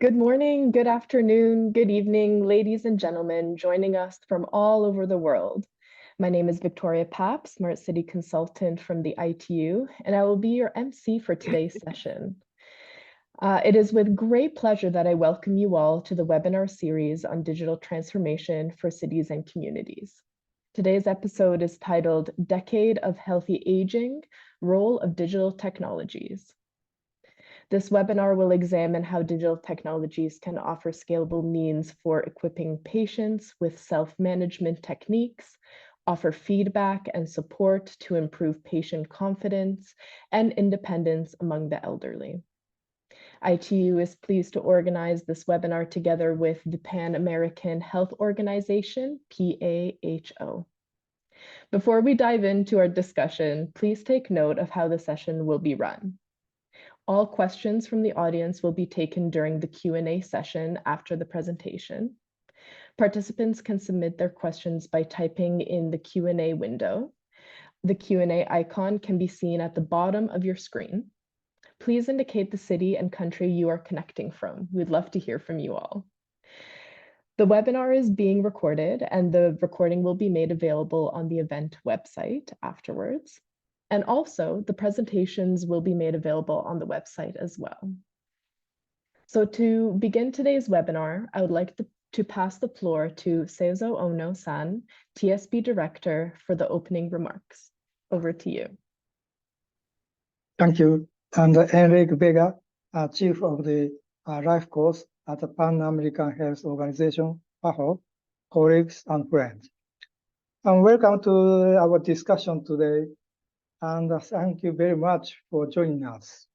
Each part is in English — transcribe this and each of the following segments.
Good morning, good afternoon, good evening, ladies and gentlemen joining us from all over the world. My name is Victoria Papp, Smart City Consultant from the ITU, and I will be your MC for today's session. It is with great pleasure that I welcome you all to the webinar series on digital transformation for cities and communities. Today's episode is titled Decade of Healthy Aging, Role of Digital Technologies. This webinar will examine how digital technologies can offer scalable means for equipping patients with self-management techniques, offer feedback and support to improve patient confidence and independence among the elderly. ITU is pleased to organize this webinar together with the Pan American Health Organization, PAHO. Before we dive into our discussion, please take note of how the session will be run. All questions from the audience will be taken during the Q&A session after the presentation. Participants can submit their questions by typing in the Q&A window. The Q&A icon can be seen at the bottom of your screen. Please indicate the city and country you are connecting from. We'd love to hear from you all. The webinar is being recorded and the recording will be made available on the event website afterwards. And also, the presentations will be made available on the website as well. So to begin today's webinar, I would like to pass the floor to Seizo Ono-san, TSB Director, for the opening remarks. Over to you. Thank you. And Enrique Vega, Chief of the Life Course at the Pan American Health Organization, PAHO, colleagues and friends. And welcome to our discussion today. And thank you very much for joining us.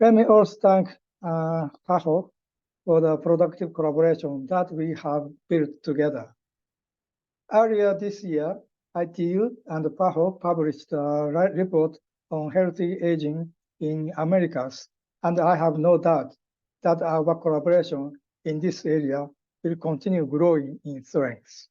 Let me also thank PAHO for the productive collaboration that we have built together. Earlier this year, ITU and PAHO published a report on healthy aging in Americas, and I have no doubt that our collaboration in this area will continue growing in strength.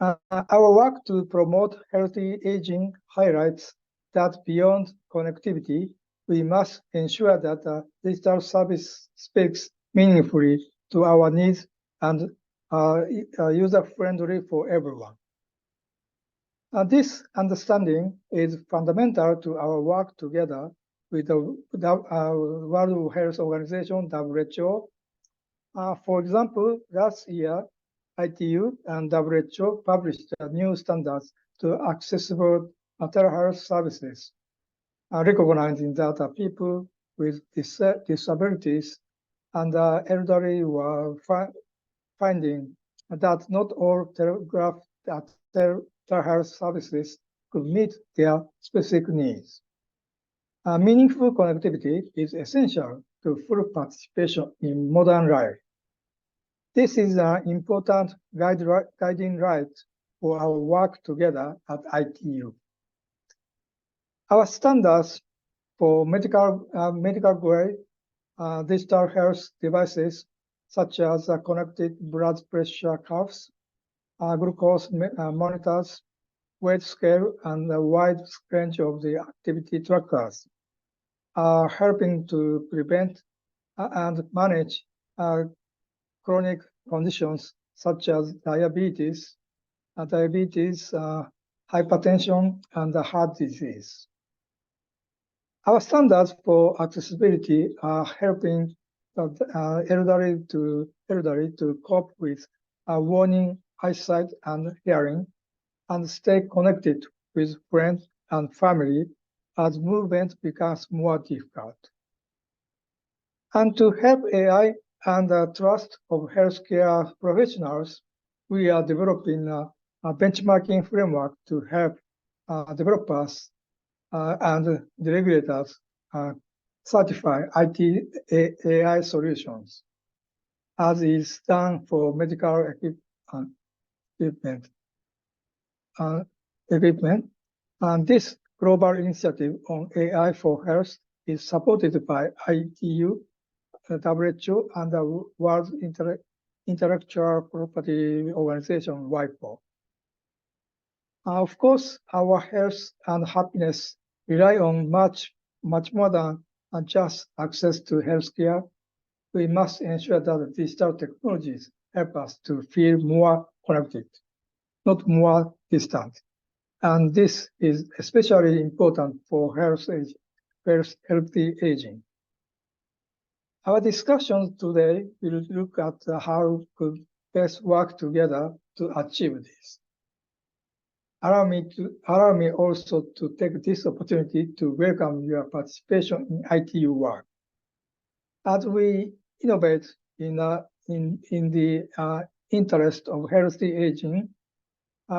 Our work to promote healthy aging highlights that beyond connectivity, we must ensure that digital service speaks meaningfully to our needs and are user-friendly for everyone. This understanding is fundamental to our work together with the World Health Organization, WHO. For example, last year, ITU and WHO published new standards to accessible telehealth services, recognizing that people with disabilities and elderly were finding that not all telehealth services could meet their specific needs. Meaningful connectivity is essential to full participation in modern life. This is an important guiding light for our work together at ITU. Our standards for medical-grade digital health devices, such as connected blood pressure cuffs, glucose monitors, weight scale, and a wide range of the activity trackers, are helping to prevent and manage chronic conditions such as diabetes, hypertension, and heart disease. Our standards for accessibility are helping elderly to cope with waning eyesight and hearing, and stay connected with friends and family as movement becomes more difficult. And to help AI and the trust of healthcare professionals, we are developing a benchmarking framework to help developers and the regulators certify IT AI solutions, as is done for medical equipment. And this global initiative on AI for health is supported by ITU, WHO, and the World Intellectual Property Organization, WIPO. Of course, our health and happiness rely on much more than just access to healthcare. We must ensure that digital technologies help us to feel more connected, not more distant. And this is especially important for healthy aging. Our discussion today will look at how we could best work together to achieve this. Allow me also to take this opportunity to welcome your participation in ITU work. As we innovate in the interest of healthy aging,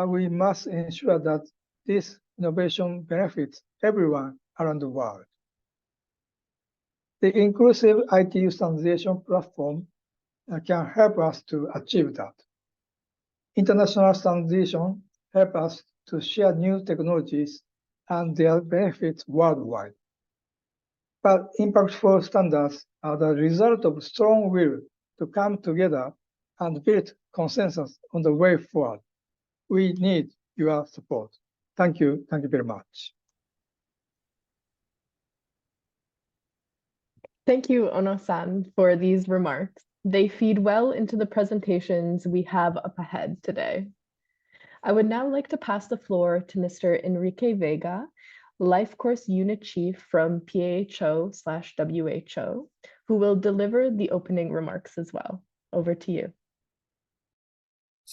we must ensure that this innovation benefits everyone around the world. The inclusive ITU standardization platform can help us to achieve that. International standardization helps us to share new technologies and their benefits worldwide. But impactful standards are the result of strong will to come together and build consensus on the way forward. We need your support. Thank you. Thank you very much. Thank you, Ono-san, for these remarks. They feed well into the presentations we have up ahead today. I would now like to pass the floor to Mr. Enrique Vega, Life Course Unit Chief from PAHO/WHO, who will deliver the opening remarks as well. Over to you.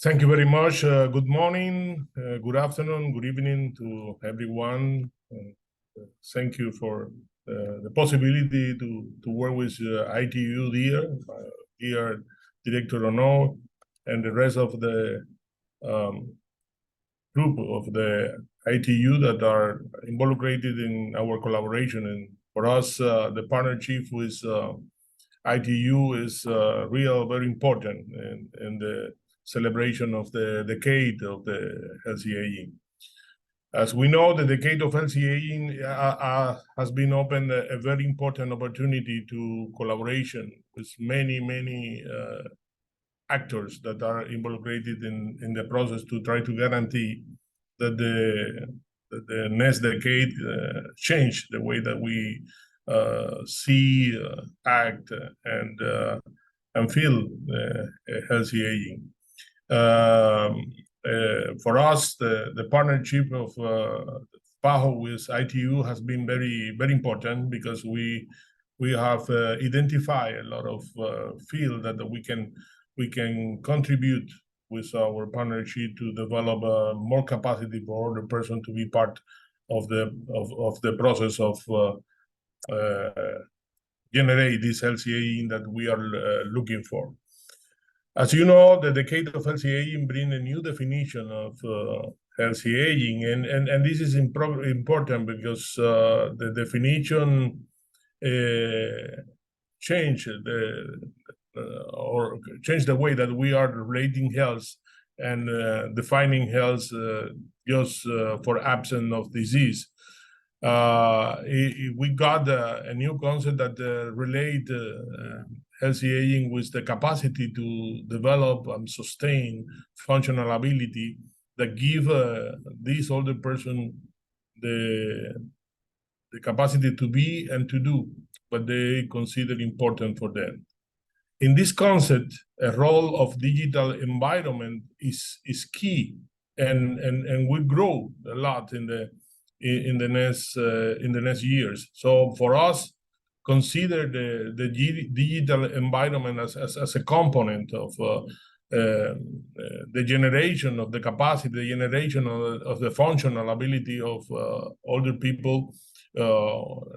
Thank you very much. Good morning, good afternoon, good evening to everyone. Thank you for the possibility to work with ITU dear Director Ono, and the rest of the group of the ITU that are involucrated in our collaboration. And for us, the partnership with ITU is very important in the celebration of the decade of the healthy aging. As we know, the decade of healthy aging has been opened a very important opportunity to collaboration with many actors that are involucrated in the process to try to guarantee that the next decade change the way that we see, act, and feel healthy aging. For us, the partnership of PAHO with ITU has been very important because we have identified a lot of field that we can contribute with our partnership to develop more capacity for the person to be part of the process of generate this healthy aging that we are looking for. As you know, the decade of healthy aging brings a new definition of healthy aging, and this is important because the definition change the way that we are relating health and defining health just for absence of disease. We got a new concept that relate healthy aging with the capacity to develop and sustain functional ability that give this older person the capacity to be and to do what they consider important for them. In this concept, a role of digital environment is key and will grow a lot in the next years. So for us, consider the digital environment as a component of the generation of the capacity, the generation of the functional ability of older people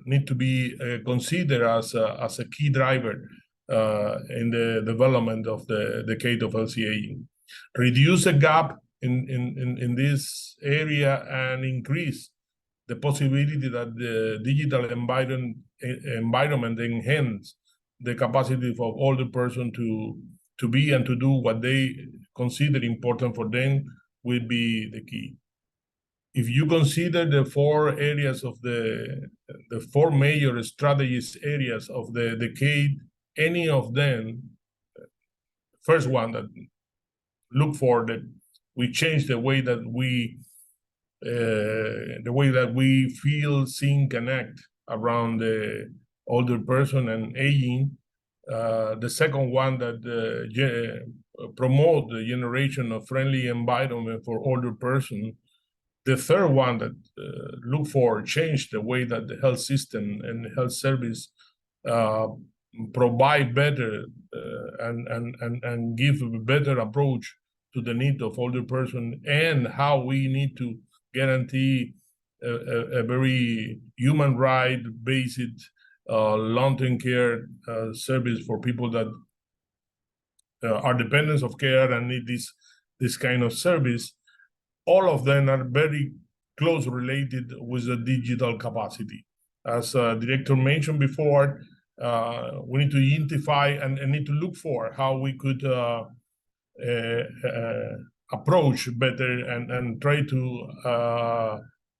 need to be considered as a key driver in the development of the decade of healthy aging. Reduce the gap in this area and increase the possibility that the digital environment enhance the capacity for older person to be and to do what they consider important for them will be the key. If you consider the four areas of the four major strategies areas of the decade, any of them, first one that look for that we change the way that we feel, think, and act around the older person and aging. The second one that promote the generation of friendly environment for older person. The third one that look for change the way that the health system and health service provide better and give a better approach to the need of older person and how we need to guarantee a very human right based long-term care service for people that are dependents of care and need this kind of service. All of them are very close related with the digital capacity. As director mentioned before, we need to identify and need to look for how we could approach better and try to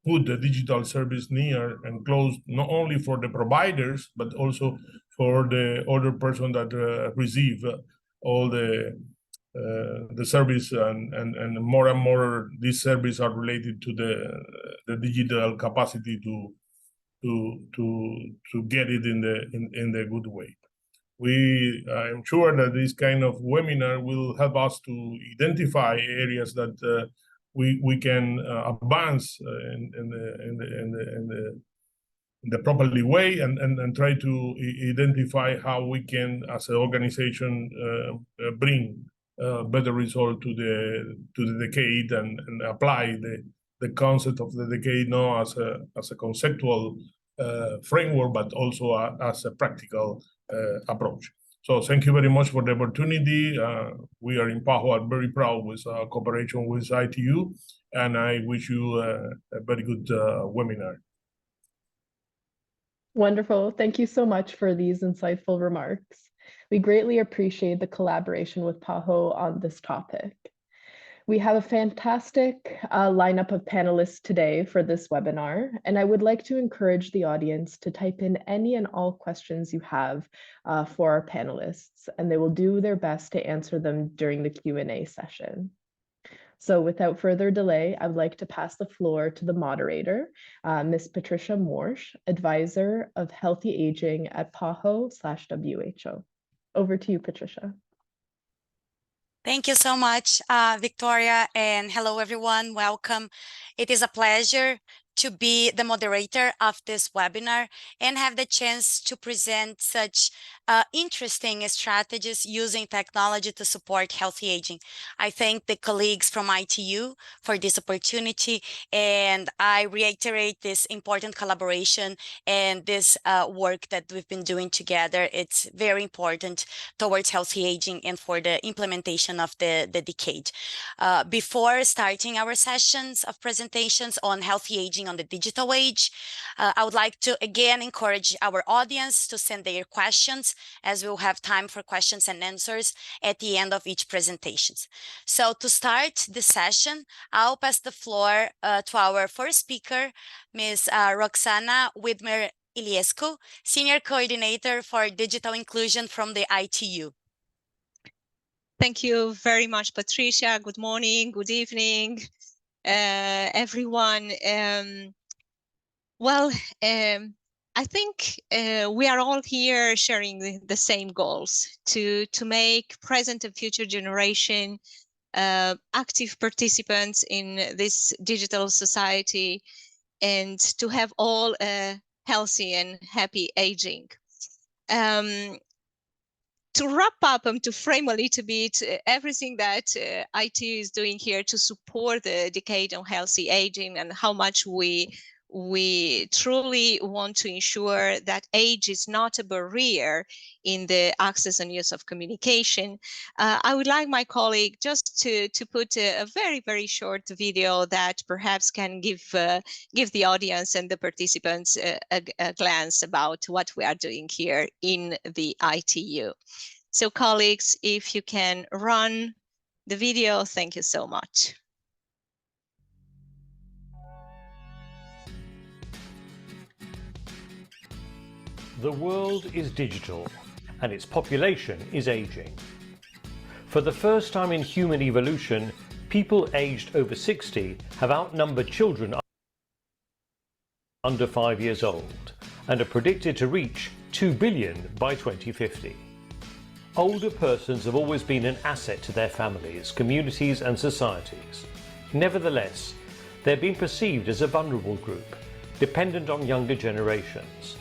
put the digital service near and close, not only for the providers, but also for the older person that receive all the service and more these services are related to the digital capacity to get it in the good way. I'm sure that this kind of webinar will help us to identify areas that we can advance in the properly way and try to identify how we can, as an organization, bring better result to the decade and apply the concept of the decade not as a conceptual framework, but also as a practical approach. So thank you very much for the opportunity. We are in PAHO are very proud with our cooperation with ITU, and I wish you a very good webinar. Wonderful. Thank you so much for these insightful remarks. We greatly appreciate the collaboration with PAHO on this topic. We have a fantastic lineup of panelists today for this webinar, and I would like to encourage the audience to type in any and all questions you have for our panelists, and they will do their best to answer them during the Q&A session. So without further delay, I would like to pass the floor to the moderator, Ms. Patricia Morsch, Advisor of Healthy Aging at PAHO/WHO. Over to you, Patricia. Thank you so much, Victoria, and hello, everyone. Welcome. It is a pleasure to be the moderator of this webinar and have the chance to present such interesting strategies using technology to support healthy aging. I thank the colleagues from ITU for this opportunity, and I reiterate this important collaboration and this work that we've been doing together. It's very important towards healthy aging and for the implementation of the decade. Before starting our sessions of presentations on healthy aging on the digital age, I would like to again encourage our audience to send their questions, as we'll have time for questions and answers at the end of each presentation. So to start the session, I'll pass the floor to our first speaker, Ms. Roxana Widmer Iliescu, Senior Coordinator for Digital Inclusion from the ITU. Thank you very much, Patricia. Good morning, good evening, everyone. I think we are all here sharing the same goals to make present and future generation active participants in this digital society and to have all a healthy and happy aging. To wrap up and to frame a little bit everything that IT is doing here to support the decade on healthy aging and how much we truly want to ensure that age is not a barrier in the access and use of communication. I would like my colleague just to put a very, very short video that perhaps can give the audience and the participants a glance about what we are doing here in the ITU. So colleagues, if you can run the video, thank you so much. The world is digital, and its population is aging. For the first time in human evolution, people aged over 60 have outnumbered children under 5 years old, and are predicted to reach 2 billion by 2050. Older persons have always been an asset to their families, communities, and societies. Nevertheless, they're being perceived as a vulnerable group, dependent on younger generations.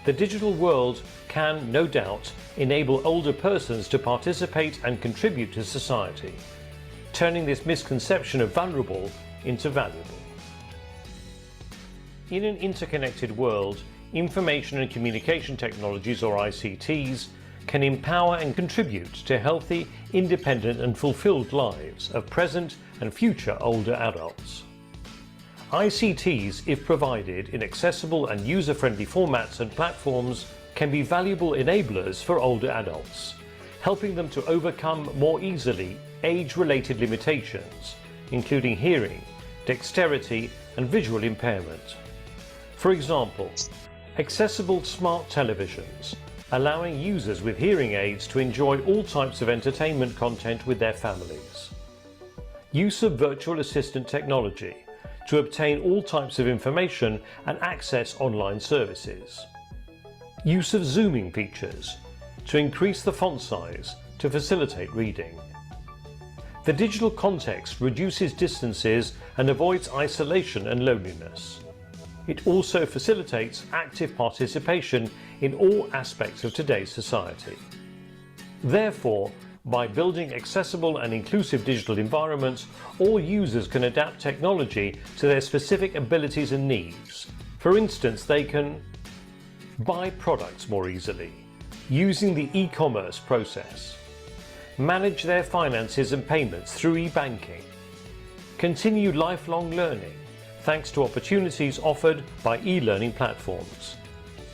The digital world can, no doubt, enable older persons to participate and contribute to society, turning this misconception of vulnerable into valuable. In an interconnected world, information and communication technologies, or ICTs, can empower and contribute to healthy, independent and fulfilled lives of present and future older adults. ICTs, if provided in accessible and user-friendly formats and platforms, can be valuable enablers for older adults, helping them to overcome more easily age-related limitations, including hearing, dexterity and visual impairment. For example, accessible smart televisions, allowing users with hearing aids to enjoy all types of entertainment content with their families. Use of virtual assistant technology to obtain all types of information and access online services. Use of zooming features to increase the font size to facilitate reading. The digital context reduces distances and avoids isolation and loneliness. It also facilitates active participation in all aspects of today's society. Therefore, by building accessible and inclusive digital environments, all users can adapt technology to their specific abilities and needs. For instance, they can buy products more easily, using the e-commerce process, manage their finances and payments through e-banking, continue lifelong learning thanks to opportunities offered by e-learning platforms,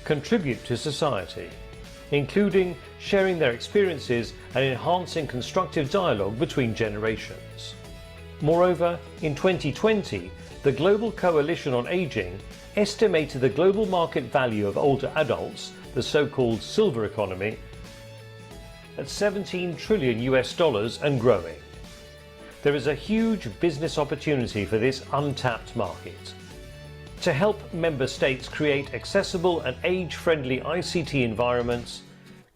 contribute to society, including sharing their experiences and enhancing constructive dialogue between generations. Moreover, in 2020, the Global Coalition on Aging estimated the global market value of older adults, the so-called silver economy, at $17 trillion and growing. There is a huge business opportunity for this untapped market. To help member states create accessible and age-friendly ICT environments,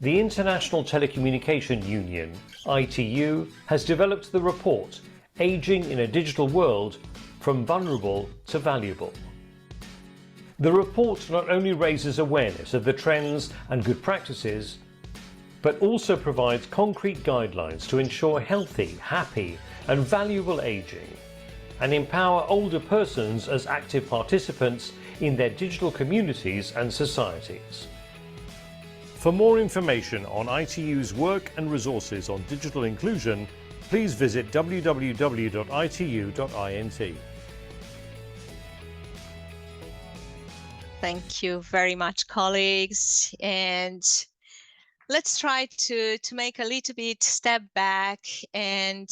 the International Telecommunication Union, ITU, has developed the report Aging in a Digital World from Vulnerable to Valuable. The report not only raises awareness of the trends and good practices, but also provides concrete guidelines to ensure healthy, happy, and valuable aging, and empower older persons as active participants in their digital communities and societies. For more information on ITU's work and resources on digital inclusion, please visit www.itu.int. Thank you very much, colleagues. And let's try to make a little bit step back and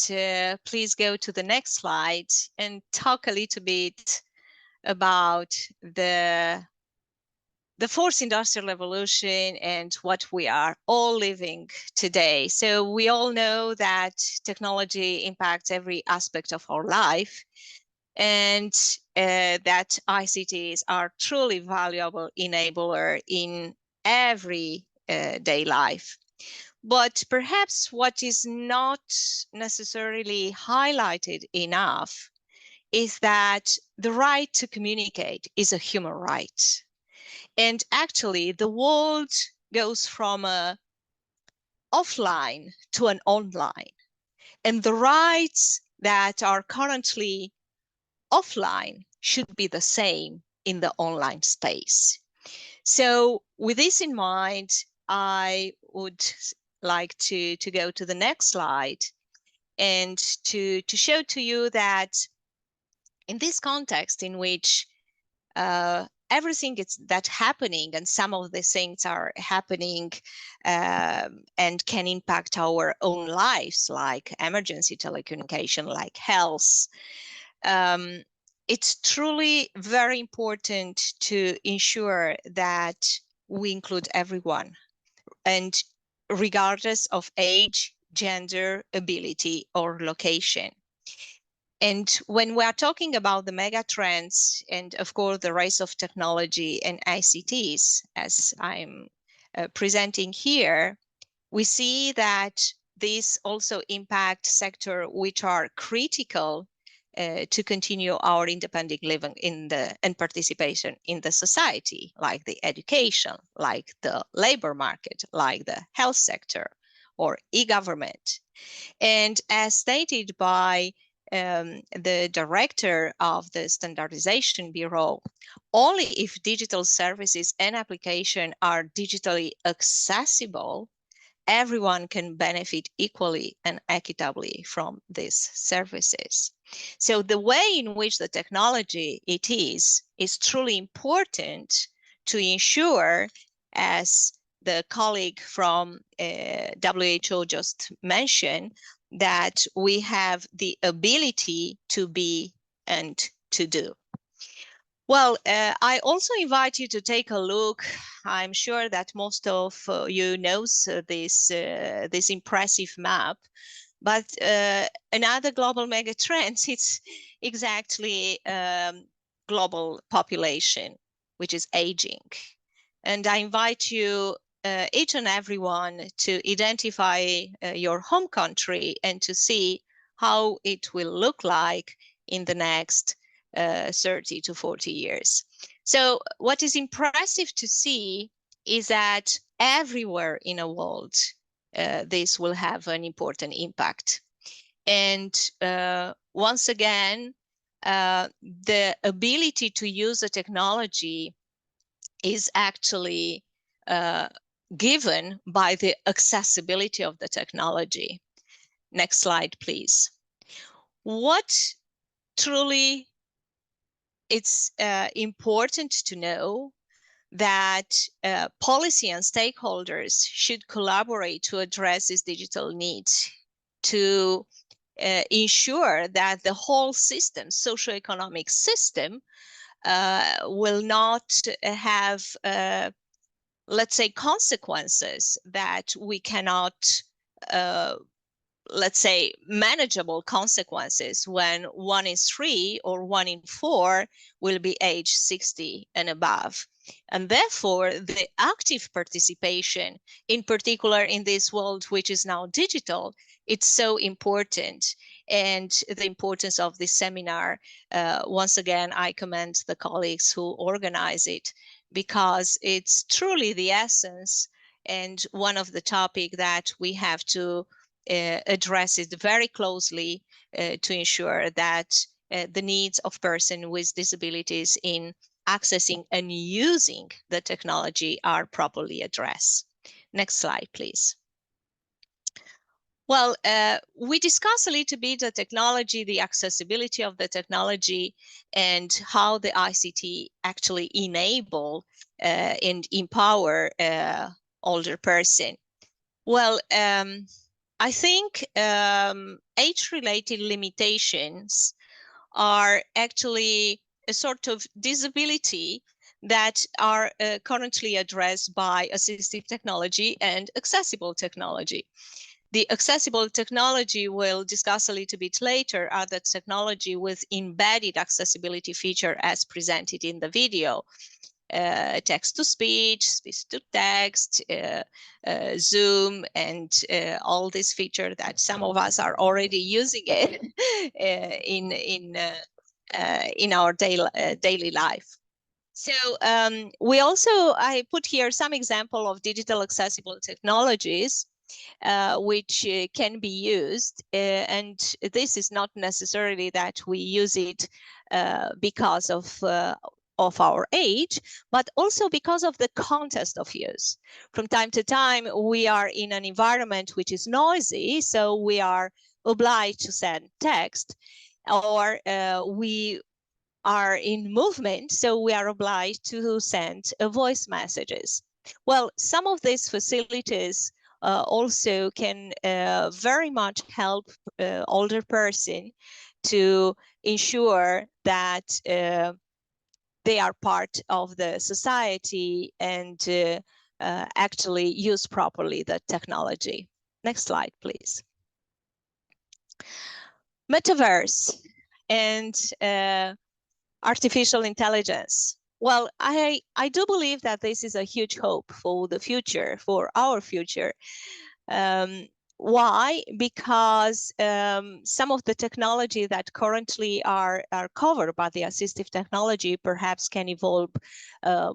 please go to the next slide and talk a little bit about the fourth industrial revolution and what we are all living today. So we all know that technology impacts every aspect of our life, and that ICTs are truly valuable enabler in every day life. But perhaps what is not necessarily highlighted enough is that the right to communicate is a human right. And actually, the world goes from a offline to an online. And the rights that are currently offline should be the same in the online space. So with this in mind, I would like to go to the next slide and to show to you that in this context in which everything that's happening, and some of the things are happening and can impact our own lives, like emergency telecommunication, like health. It's truly very important to ensure that we include everyone, and regardless of age, gender, ability, or location. And when we are talking about the mega trends and, of course, the rise of technology and ICTs, as I'm presenting here, we see that these also impact sectors which are critical to continue our independent living and participation in the society, like the education, like the labor market, like the health sector, or e-government. And as stated by the director of the Standardization Bureau, only if digital services and applications are digitally accessible, everyone can benefit equally and equitably from these services. So the way in which the technology is truly important to ensure, as the colleague from WHO just mentioned, that we have the ability to be and to do. Well, I also invite you to take a look. I'm sure that most of you knows this impressive map, but another global mega trend, it's exactly global population, which is aging. And I invite you, each and everyone, to identify your home country and to see how it will look like in the next 30 to 40 years. So what is impressive to see is that everywhere in the world, this will have an important impact. And once again, the ability to use the technology is actually given by the accessibility of the technology. Next slide, please. What truly it's important to know that policy and stakeholders should collaborate to address these digital needs, to ensure that the whole system, socioeconomic system, will not have, let's say, consequences that we cannot, let's say, manageable consequences when 1 in 3 or 1 in 4 will be age 60 and above. And therefore, the active participation, in particular in this world which is now digital, it's so important. And the importance of this seminar, once again, I commend the colleagues who organize it, because it's truly the essence and one of the topics that we have to address it very closely to ensure that the needs of persons with disabilities in accessing and using the technology are properly addressed. Next slide, please. Well, we discussed a little bit the technology, the accessibility of the technology, and how the ICT actually enable and empower older person. Well, I think age-related limitations are actually a sort of disability that are currently addressed by assistive technology and accessible technology. The accessible technology we'll discuss a little bit later are the technology with embedded accessibility feature as presented in the video. Text-to-speech, speech-to-text, Zoom, and all these features that some of us are already using it in our daily life. So we also, I put here some example of digital accessible technologies which can be used, and this is not necessarily that we use it because of our age, but also because of the context of use. From time to time, we are in an environment which is noisy, so we are obliged to send text, or we are in movement, so we are obliged to send voice messages. Well, some of these facilities also can very much help older person to ensure that they are part of the society and actually use properly the technology. Next slide, please. Metaverse and artificial intelligence. Well, I do believe that this is a huge hope for the future, for our future. Why? Because some of the technology that currently are covered by the assistive technology perhaps can evolve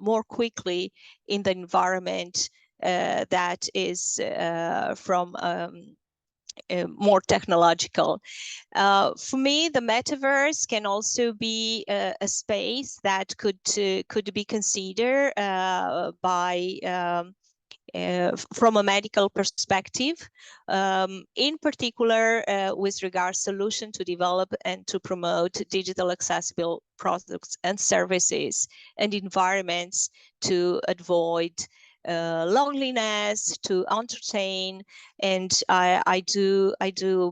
more quickly in the environment that is from more technological. For me, the metaverse can also be a space that could be considered by from a medical perspective, in particular with regards solution to develop and to promote digital accessible products and services and environments to avoid loneliness, to entertain, and I do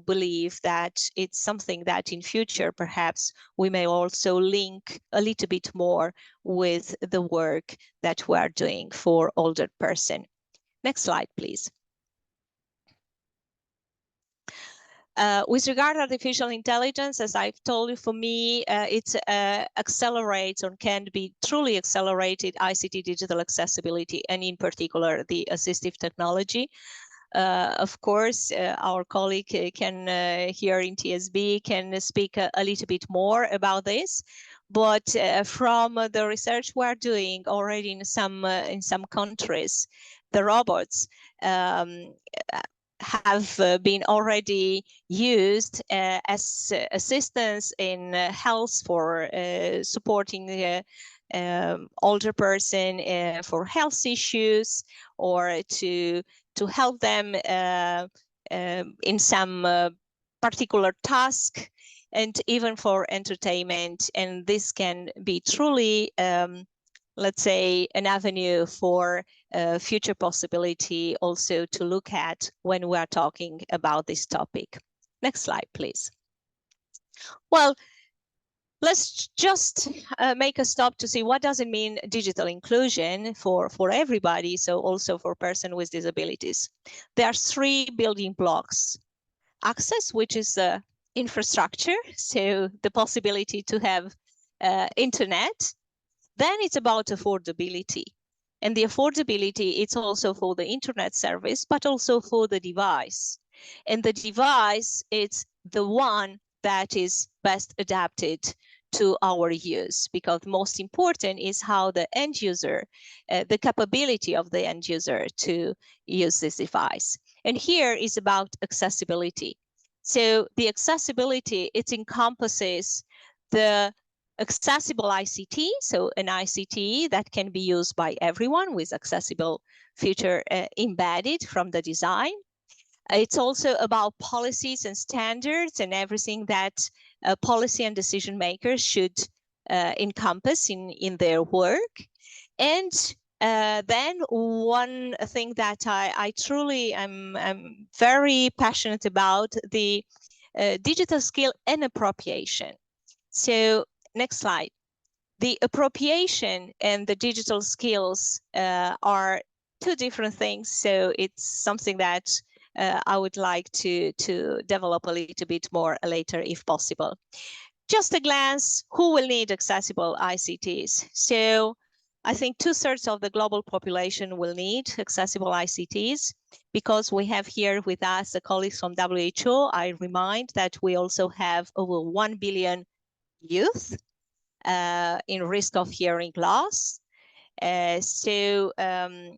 believe that it's something that in future perhaps we may also link a little bit more with the work that we are doing for older person. Next slide, please. With regard to artificial intelligence, as I've told you, for me, it accelerates or can be truly accelerated ICT digital accessibility, and in particular, the assistive technology. Of course, our colleague can here in TSB can speak a little bit more about this. But from the research we're doing already in some countries, the robots have been already used as assistance in health for supporting the older person for health issues, or to help them in some particular task, and even for entertainment. And this can be truly, let's say, an avenue for future possibility also to look at when we are talking about this topic. Next slide, please. Well, let's just make a stop to see what does it mean digital inclusion for everybody, so also for persons with disabilities. There are 3 building blocks. Access, which is infrastructure, so the possibility to have internet. Then it's about affordability. And the affordability, it's also for the internet service, but also for the device. And the device, it's the one that is best adapted to our use, because most important is how the end user, the capability of the end user to use this device. And here is about accessibility. So the accessibility, it encompasses the accessible ICT, so an ICT that can be used by everyone with accessible feature embedded from the design. It's also about policies and standards and everything that policy and decision makers should encompass in their work. And then one thing that I truly am very passionate about, the digital skill and appropriation. So next slide. The appropriation and the digital skills are 2 different things. So it's something that I would like to develop a little bit more later if possible. Just a glance, who will need accessible ICTs? So I think 2/3 of the global population will need accessible ICTs, because we have here with us the colleagues from WHO. I remind that we also have over 1 billion youth in risk of hearing loss. So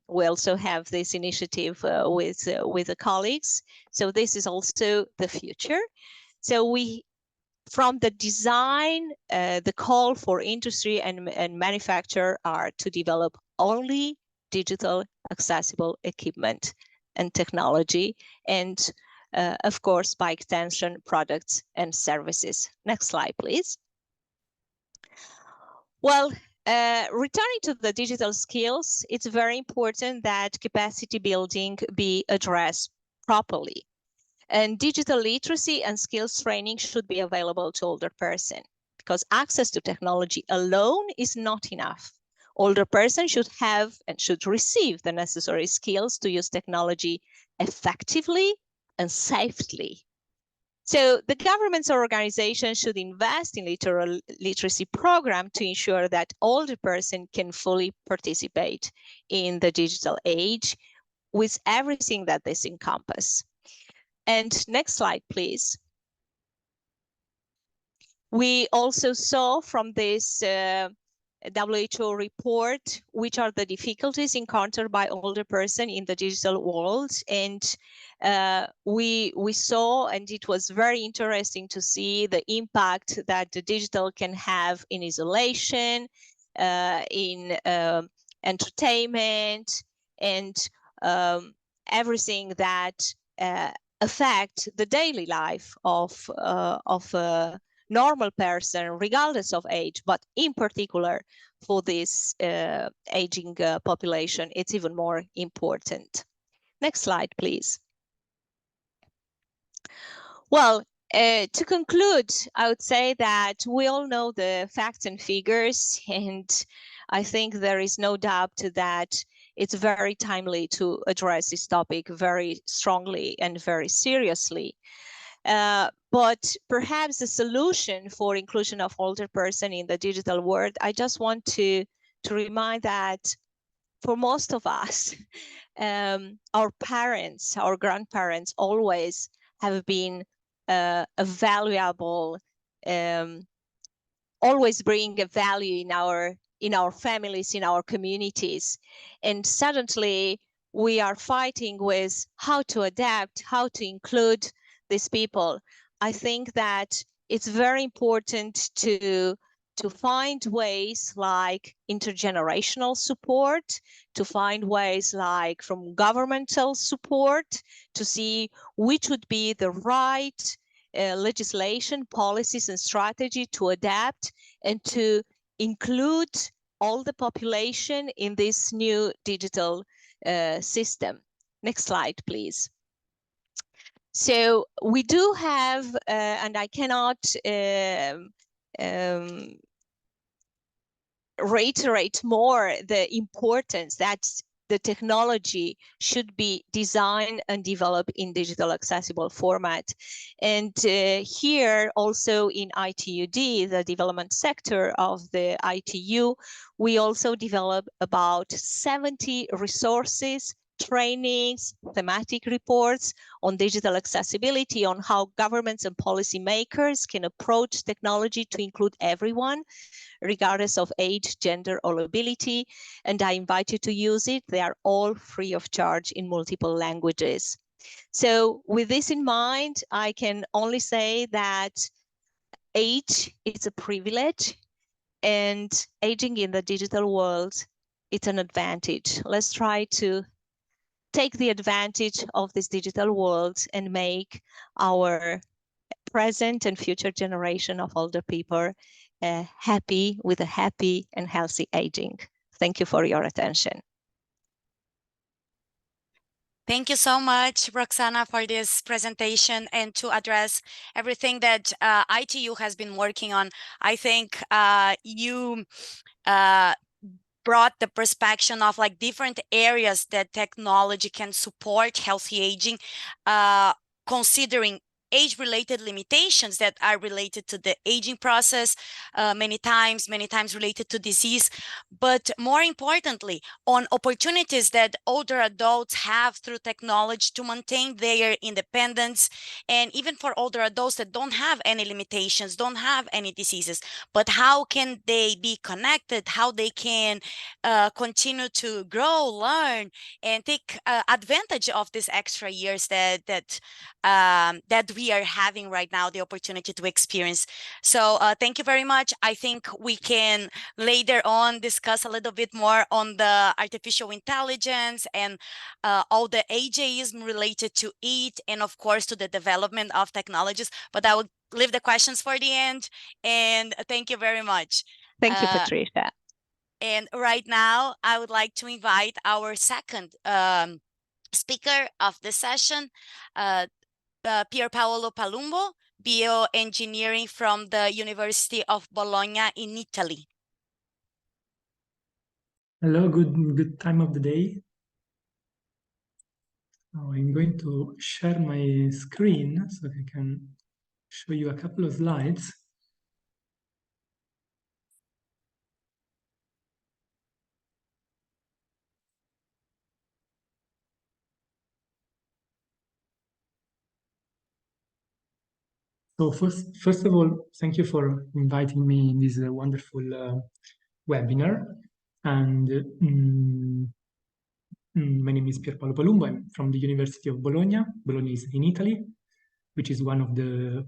we also have this initiative with the colleagues. So this is also the future. So we, from the design, the call for industry and manufacturer are to develop only digital accessible equipment and technology, and of course, by extension, products and services. Next slide, please. Well, returning to the digital skills, it's very important that capacity building be addressed properly. And digital literacy and skills training should be available to older person, because access to technology alone is not enough. Older person should have and should receive the necessary skills to use technology effectively and safely. So the governments or organizations should invest in literacy program to ensure that older person can fully participate in the digital age with everything that this encompasses. And next slide, please. We also saw from this WHO report which are the difficulties encountered by older person in the digital world, and we saw, and it was very interesting to see the impact that the digital can have in isolation, in entertainment, and everything that affect the daily life of a normal person, regardless of age, but in particular for this aging population, it's even more important. Next slide, please. Well, to conclude, I would say that we all know the facts and figures, and I think there is no doubt that it's very timely to address this topic very strongly and very seriously. But perhaps the solution for inclusion of older person in the digital world, I just want to remind that for most of us, our parents, our grandparents always have been a valuable, always bring a value in our families, in our communities. And suddenly we are fighting with how to adapt, how to include these people. I think that it's very important to find ways like intergenerational support, to find ways like from governmental support, to see which would be the right legislation, policies, and strategy to adapt and to include all the population in this new digital system. Next slide, please. So we do have, and I cannot reiterate more the importance that the technology should be designed and developed in digital accessible format. And here also in ITUD, the development sector of the ITU, we also develop about 70 resources, trainings, thematic reports on digital accessibility, on how governments and policymakers can approach technology to include everyone, regardless of age, gender, or ability. And I invite you to use it. They are all free of charge in multiple languages. So with this in mind, I can only say that age is a privilege, and aging in the digital world, it's an advantage. Let's try to take the advantage of this digital world and make our present and future generation of older people happy with a happy and healthy aging. Thank you for your attention. Thank you so much, Roxana, for this presentation and to address everything that ITU has been working on. I think you brought the perspective of like different areas that technology can support healthy aging, considering age-related limitations that are related to the aging process, many times related to disease, but more importantly, on opportunities that older adults have through technology to maintain their independence, and even for older adults that don't have any limitations, don't have any diseases, but how can they be connected, how they can continue to grow, learn, and take advantage of these extra years that we are having right now, the opportunity to experience. So thank you very much. I think we can later on discuss a little bit more on the artificial intelligence and all the ageism related to it, and of course to the development of technologies, but I will leave the questions for the end, and thank you very much. Thank you, Patricia. And right now, I would like to invite our second speaker of the session, Pier Paolo Palumbo, bioengineering from the University of Bologna in Italy. Hello, good time of the day. Now I'm going to share my screen so I can show you a couple of slides. So first of all, thank you for inviting me in this wonderful webinar. And my name is Pier Paolo Palumbo. I'm from the University of Bologna. Bologna is in Italy, which is one of the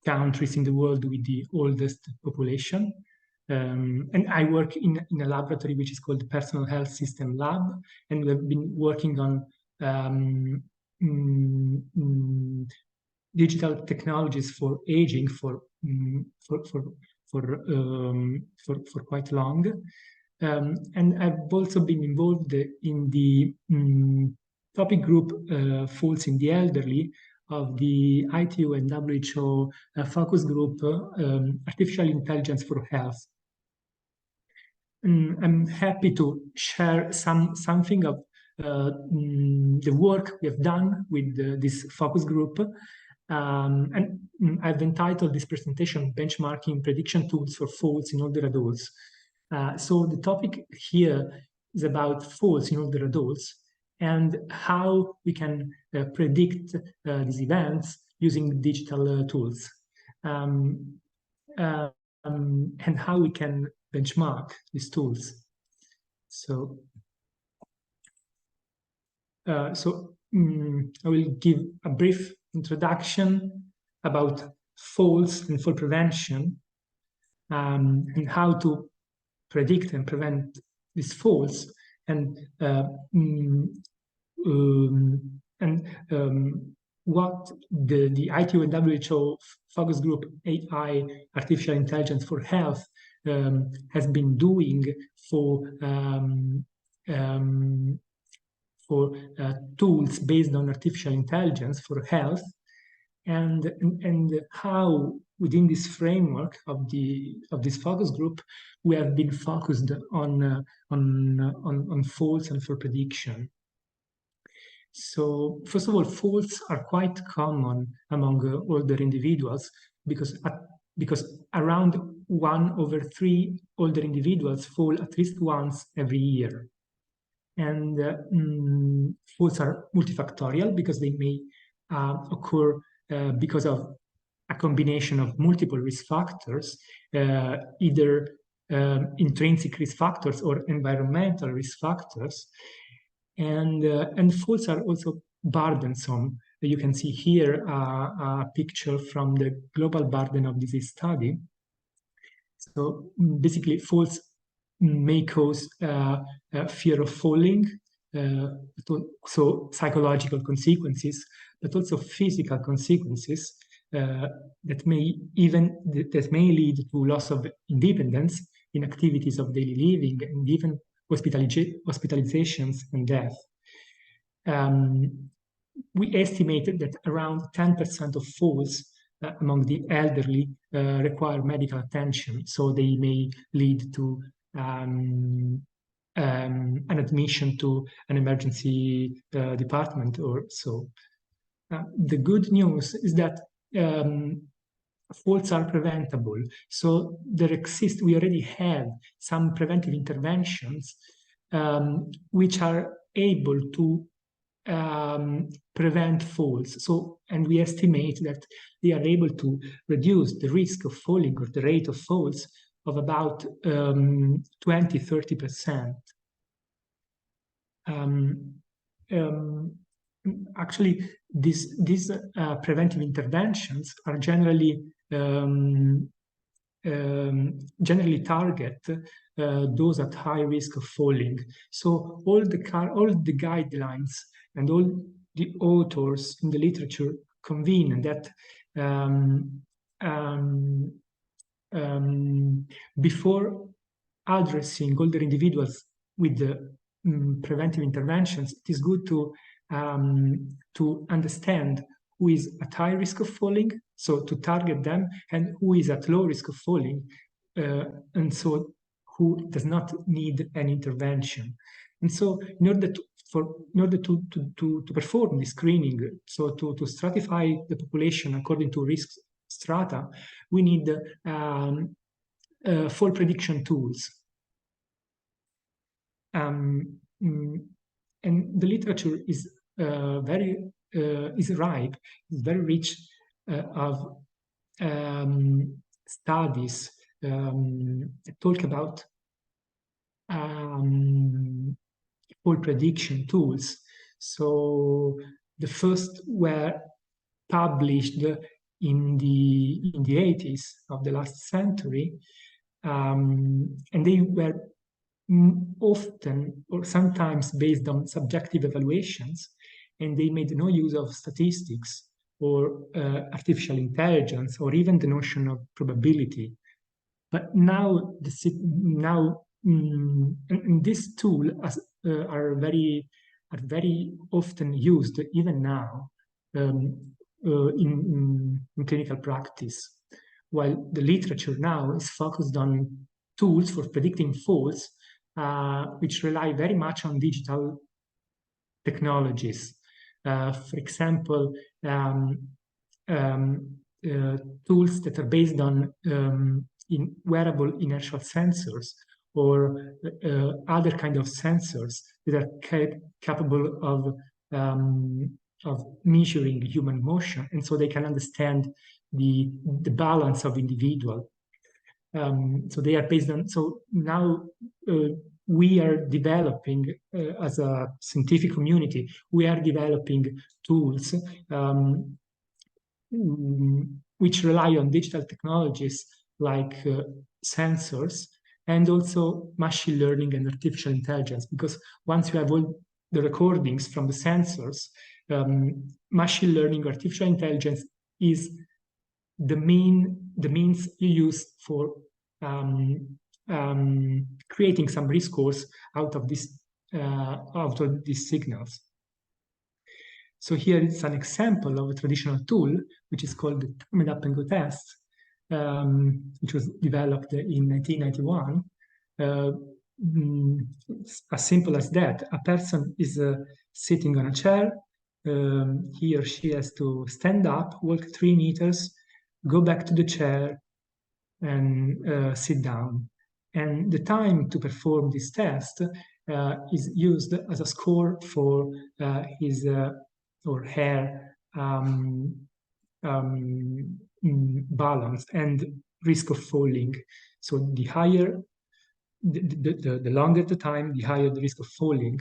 countries in the world with the oldest population. And I work in a laboratory which is called the Personal Health System Lab, and we've been working on digital technologies for aging for quite long. And I've also been involved in the topic group Falls in the Elderly of the ITU and WHO focus group Artificial Intelligence for Health. I'm happy to share something of the work we have done with this focus group. And I've entitled this presentation Benchmarking Prediction Tools for Falls in Older Adults. So the topic here is about falls in older adults and how we can predict these events using digital tools, and how we can benchmark these tools. So, I will give a brief introduction about falls and fall prevention, and how to predict and prevent these falls, and what the ITU and WHO focus group AI, Artificial Intelligence for Health, has been doing for for tools based on artificial intelligence for health, and how within this framework of this focus group we have been focused on faults and for prediction. So first of all, faults are quite common among older individuals because around 1/3 older individuals fall at least once every year. And faults are multifactorial because they may occur because of a combination of multiple risk factors, either intrinsic risk factors or environmental risk factors. And faults are also burdensome. You can see here a picture from the Global Burden of Disease study. So basically, faults may cause fear of falling, so psychological consequences, but also physical consequences that may lead to loss of independence in activities of daily living, and even hospitalizations and death. We estimated that around 10% of falls among the elderly require medical attention, so they may lead to an admission to an emergency department or so. The good news is that faults are preventable. So we already have some preventive interventions which are able to prevent falls. So, and we estimate that they are able to reduce the risk of falling or the rate of falls of about 20–30%. Actually, these preventive interventions are generally target those at high risk of falling. So all the guidelines and all the authors in the literature convene that before addressing older individuals with the preventive interventions, it is good to understand who is at high risk of falling, so to target them, and who is at low risk of falling, and so who does not need an intervention. And so in order to perform this screening, so to stratify the population according to risk strata, we need fall prediction tools. And the literature is very ripe, is very rich of studies that talk about fall prediction tools. So the first were published in the 80s of the last century, and they were often or sometimes based on subjective evaluations, and they made no use of statistics or artificial intelligence or even the notion of probability. But now, this tool are very often used even now in clinical practice, while the literature now is focused on tools for predicting falls, which rely very much on digital technologies. For example, tools that are based on in wearable inertial sensors or other kind of sensors that are capable of measuring human motion, and so they can understand the balance of individual. So they are based on. So now we are developing as a scientific community. We are developing tools which rely on digital technologies like sensors and also machine learning and artificial intelligence. Because once you have all the recordings from the sensors, machine learning, artificial intelligence is the means you use for creating some risk scores out of these out of these signals. So here it's an example of a traditional tool, which is called the Time Up and Go test, which was developed in 1991. As simple as that, a person is sitting on a chair. He or she has to stand up, walk 3 meters, go back to the chair, and sit down. And the time to perform this test is used as a score for his or her balance and risk of falling. So the higher, the longer the time, the higher the risk of falling.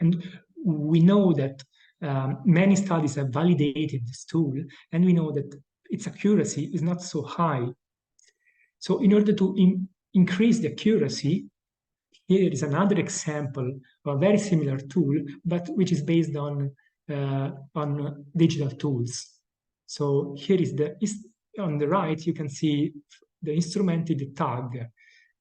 And we know that many studies have validated this tool, and we know that its accuracy is not so high. So in order to increase the accuracy, here is another example of a very similar tool, but which is based on digital tools. So here is on the right, you can see the instrumented tag.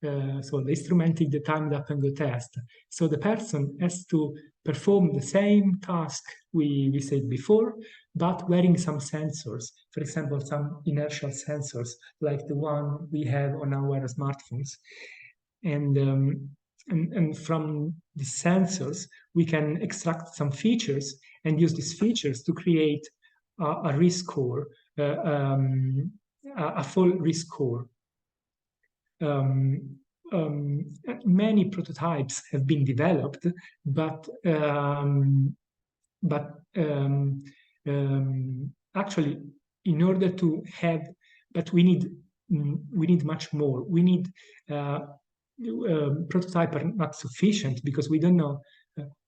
So the instrumented timed up and go test. So the person has to perform the same task we said before, but wearing some sensors. For example, some inertial sensors, like the one we have on our smartphones. And from the sensors, we can extract some features and use these features to create a risk score, a full risk score. Many prototypes have been developed, but actually, in order to have, but we need much more. We need prototype are not sufficient because we don't know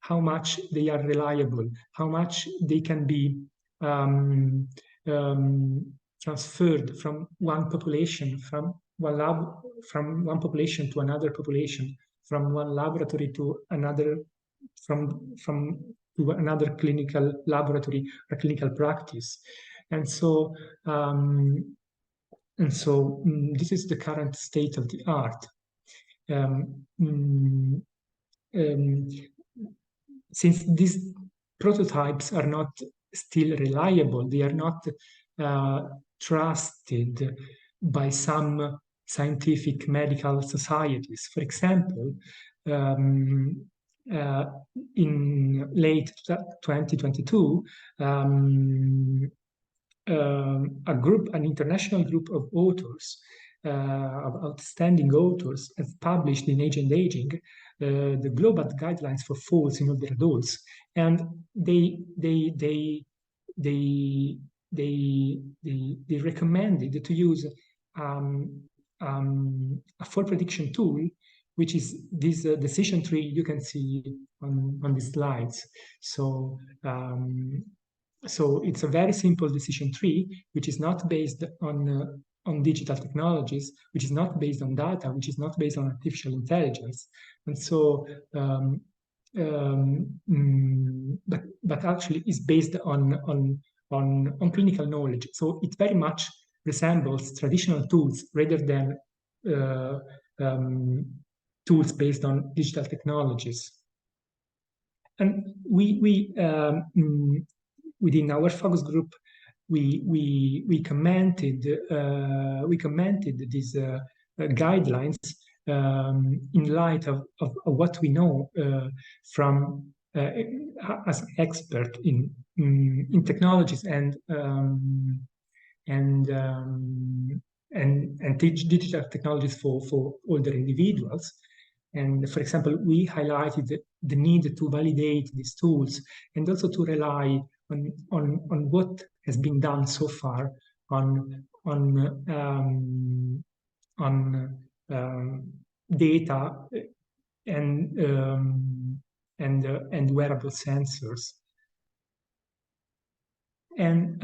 how much they are reliable, how much they can be transferred from one population, from one population to another population, from one laboratory to another, to another clinical laboratory or clinical practice. And so this is the current state of the art. Since these prototypes are not still reliable, they are not trusted by some scientific medical societies. For example, in late 2022, an international group of authors, of outstanding authors, have published in Age and Aging the global guidelines for falls in older adults, and they recommended to use a fall prediction tool, which is this decision tree you can see on the slides. So it's a very simple decision tree, which is not based on digital technologies, which is not based on data, which is not based on artificial intelligence. And so, but actually is based on clinical knowledge. So it very much resembles traditional tools rather than tools based on digital technologies. And we within our focus group, we commented these guidelines in light of what we know from as expert in technologies and digital technologies for older individuals. And for example, we highlighted the need to validate these tools and also to rely on what has been done so far on data and wearable sensors. And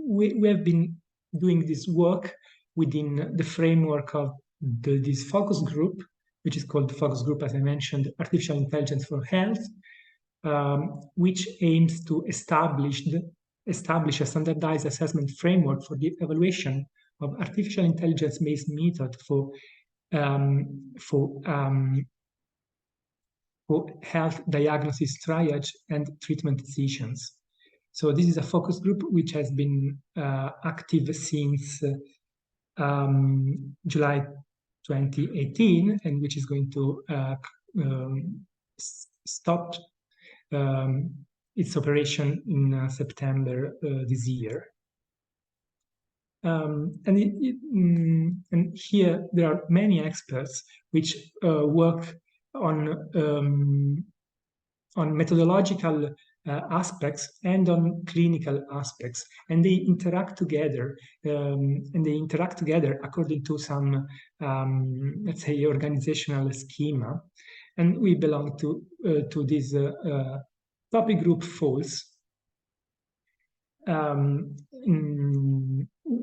we have been doing this work within the framework of this focus group, which is called the focus group, as I mentioned, Artificial Intelligence for Health, which aims to establish a standardized assessment framework for the evaluation of artificial intelligence-based method for for health diagnosis, triage, and treatment decisions. So this is a focus group which has been active since July 2018, and which is going to stop its operation in September this year. And here there are many experts which work on methodological aspects and on clinical aspects, and they interact together. According to some, let's say, organizational schema. And we belong to this topic group FALS.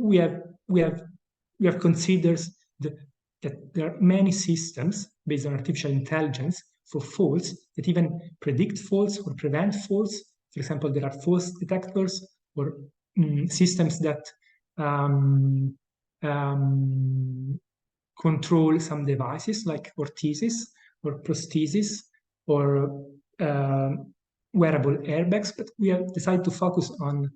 We have considered that there are many systems based on artificial intelligence for falls that even predict falls or prevent falls. For example, there are false detectors or systems that control some devices like orthesis or prosthesis or wearable airbags. But we have decided to focus on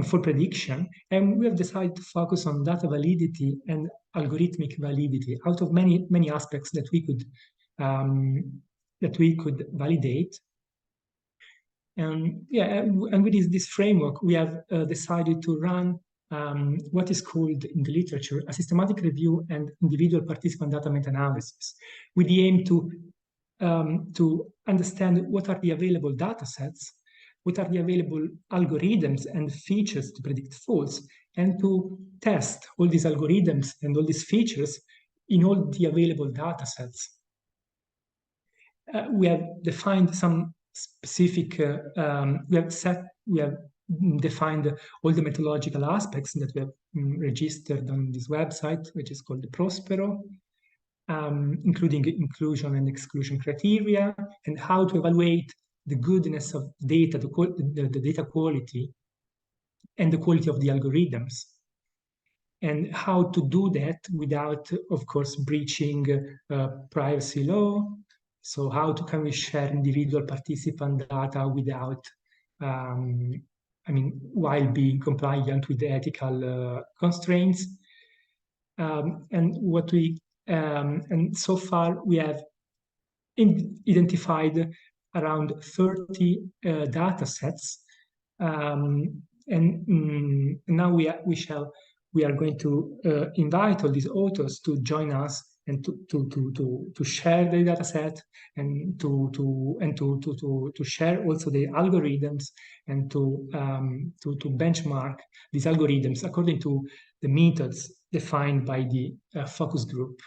fall prediction, and we have decided to focus on data validity and algorithmic validity out of many aspects that we could validate. And with this framework, we have decided to run what is called in the literature a systematic review and individual participant data meta-analysis, with the aim to understand what are the available data sets, what are the available algorithms and features to predict falls, and to test all these algorithms and all these features in all the available data sets. We have defined some specific, we have defined all the methodological aspects that we have registered on this website, which is called the Prospero, including inclusion and exclusion criteria, and how to evaluate the goodness of data, the data quality, and the quality of the algorithms, and how to do that without, of course, breaching privacy law. So how can we share individual participant data without, while being compliant with the ethical constraints? And so far we have identified around 30 data sets, and now we are going to invite all these authors to join us and to share the data set and to share also the algorithms and to benchmark these algorithms according to the methods defined by the focus group.